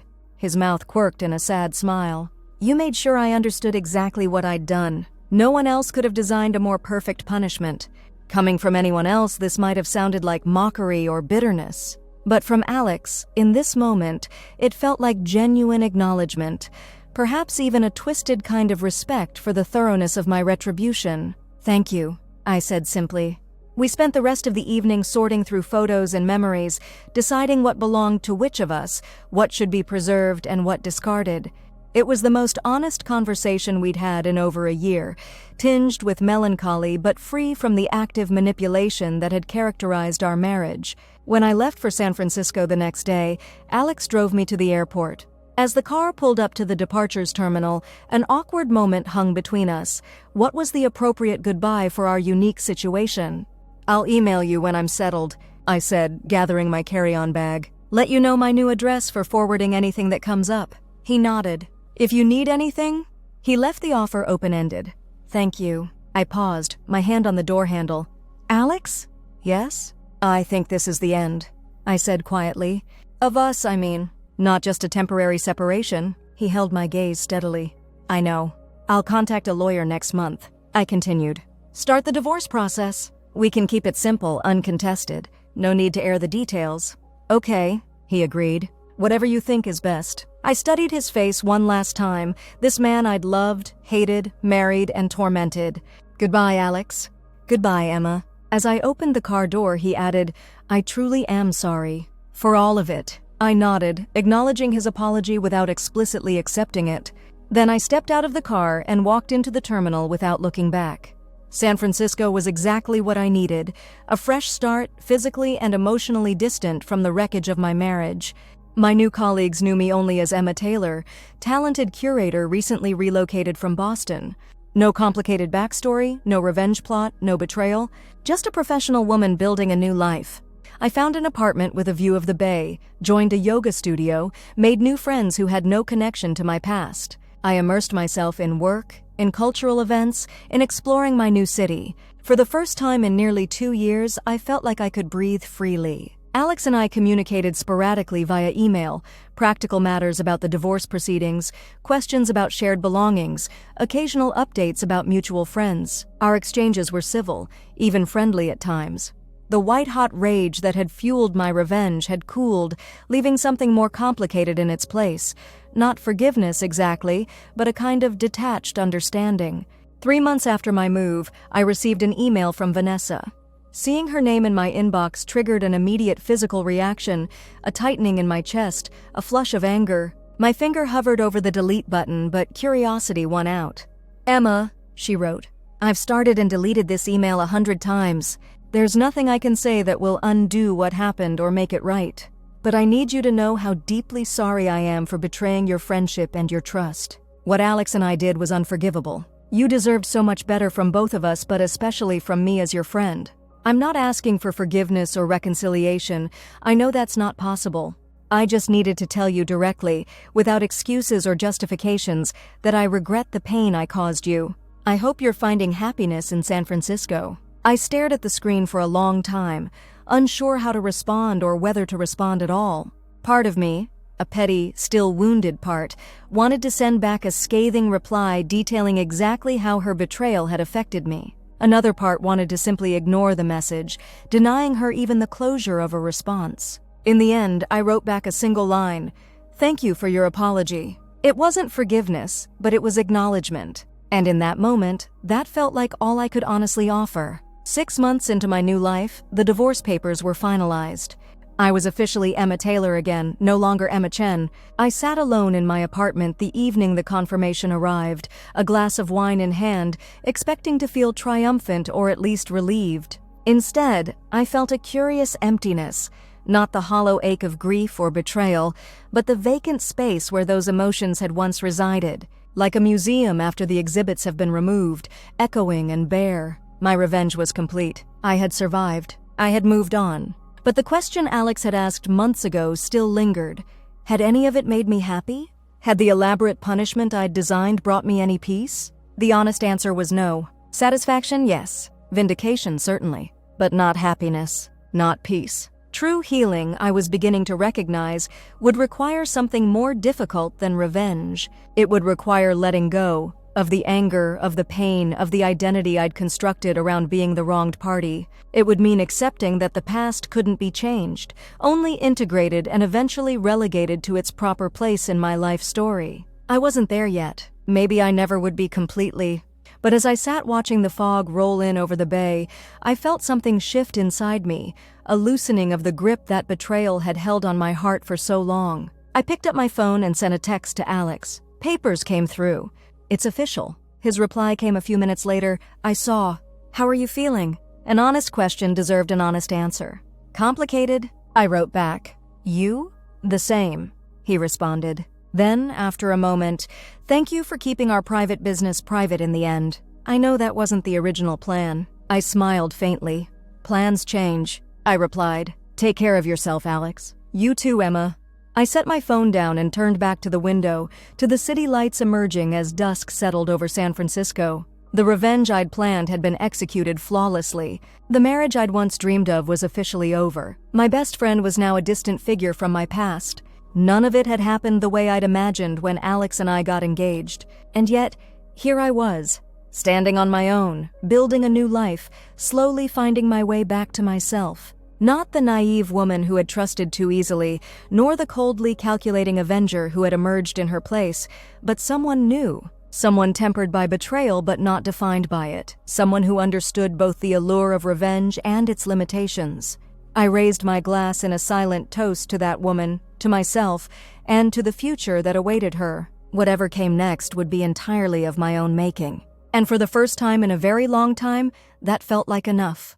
His mouth quirked in a sad smile. "You made sure I understood exactly what I'd done. No one else could have designed a more perfect punishment. Coming from anyone else, this might have sounded like mockery or bitterness. But from Alex, in this moment, it felt like genuine acknowledgement, perhaps even a twisted kind of respect for the thoroughness of my retribution. "Thank you," I said simply. We spent the rest of the evening sorting through photos and memories, deciding what belonged to which of us, what should be preserved and what discarded. It was the most honest conversation we'd had in over a year, tinged with melancholy but free from the active manipulation that had characterized our marriage. When I left for San Francisco the next day, Alex drove me to the airport. As the car pulled up to the departures terminal, an awkward moment hung between us. What was the appropriate goodbye for our unique situation? "I'll email you when I'm settled," I said, gathering my carry-on bag. "Let you know my new address for forwarding anything that comes up." He nodded. "If you need anything?" He left the offer open-ended. "Thank you." I paused, my hand on the door handle. "Alex?" "Yes?" "I think this is the end," I said quietly. "Of us, I mean. Not just a temporary separation." He held my gaze steadily. "I know. I'll contact a lawyer next month," I continued. "Start the divorce process. We can keep it simple, uncontested. No need to air the details." "Okay," he agreed. "Whatever you think is best." I studied his face one last time, this man I'd loved, hated, married, and tormented. "Goodbye, Alex." "Goodbye, Emma." As I opened the car door, he added, "I truly am sorry. For all of it." I nodded, acknowledging his apology without explicitly accepting it. Then I stepped out of the car and walked into the terminal without looking back. San Francisco was exactly what I needed, a fresh start, physically and emotionally distant from the wreckage of my marriage. My new colleagues knew me only as Emma Taylor, talented curator recently relocated from Boston. No complicated backstory, no revenge plot, no betrayal, just a professional woman building a new life. I found an apartment with a view of the bay, joined a yoga studio, made new friends who had no connection to my past. I immersed myself in work, in cultural events, in exploring my new city. For the first time in nearly 2 years, I felt like I could breathe freely. Alex and I communicated sporadically via email, practical matters about the divorce proceedings, questions about shared belongings, occasional updates about mutual friends. Our exchanges were civil, even friendly at times. The white-hot rage that had fueled my revenge had cooled, leaving something more complicated in its place. Not forgiveness exactly, but a kind of detached understanding. 3 months after my move, I received an email from Vanessa. Seeing her name in my inbox triggered an immediate physical reaction, a tightening in my chest, a flush of anger. My finger hovered over the delete button, but curiosity won out. "Emma," she wrote, "I've started and deleted this email 100 times. There's nothing I can say that will undo what happened or make it right. But I need you to know how deeply sorry I am for betraying your friendship and your trust. What Alex and I did was unforgivable. You deserved so much better from both of us, but especially from me as your friend. I'm not asking for forgiveness or reconciliation. I know that's not possible. I just needed to tell you directly, without excuses or justifications, that I regret the pain I caused you. I hope you're finding happiness in San Francisco." I stared at the screen for a long time, unsure how to respond or whether to respond at all. Part of me, a petty, still wounded part, wanted to send back a scathing reply detailing exactly how her betrayal had affected me. Another part wanted to simply ignore the message, denying her even the closure of a response. In the end, I wrote back a single line: "Thank you for your apology." It wasn't forgiveness, but it was acknowledgement. And in that moment, that felt like all I could honestly offer. 6 months into my new life, the divorce papers were finalized. I was officially Emma Taylor again, no longer Emma Chen. I sat alone in my apartment the evening the confirmation arrived, a glass of wine in hand, expecting to feel triumphant or at least relieved. Instead, I felt a curious emptiness, not the hollow ache of grief or betrayal, but the vacant space where those emotions had once resided, like a museum after the exhibits have been removed, echoing and bare. My revenge was complete. I had survived. I had moved on. But the question Alex had asked months ago still lingered. Had any of it made me happy? Had the elaborate punishment I'd designed brought me any peace? The honest answer was no. Satisfaction, yes. Vindication, certainly. But not happiness. Not peace. True healing, I was beginning to recognize, would require something more difficult than revenge. It would require letting go of the anger, of the pain, of the identity I'd constructed around being the wronged party. It would mean accepting that the past couldn't be changed, only integrated and eventually relegated to its proper place in my life story. I wasn't there yet. Maybe I never would be completely. But as I sat watching the fog roll in over the bay, I felt something shift inside me, a loosening of the grip that betrayal had held on my heart for so long. I picked up my phone and sent a text to Alex. Papers came through. "It's official." His reply came a few minutes later. I saw. "How are you feeling?" An honest question deserved an honest answer. "Complicated," I wrote back. "You?" "The same," he responded. Then, after a moment, "Thank you for keeping our private business private in the end. I know that wasn't the original plan." I smiled faintly. "Plans change," I replied. "Take care of yourself, Alex." "You too, Emma." I set my phone down and turned back to the window, to the city lights emerging as dusk settled over San Francisco. The revenge I'd planned had been executed flawlessly. The marriage I'd once dreamed of was officially over. My best friend was now a distant figure from my past. None of it had happened the way I'd imagined when Alex and I got engaged. And yet, here I was, standing on my own, building a new life, slowly finding my way back to myself. Not the naive woman who had trusted too easily, nor the coldly calculating avenger who had emerged in her place, but someone new. Someone tempered by betrayal but not defined by it. Someone who understood both the allure of revenge and its limitations. I raised my glass in a silent toast to that woman, to myself, and to the future that awaited her. Whatever came next would be entirely of my own making. And for the first time in a very long time, that felt like enough.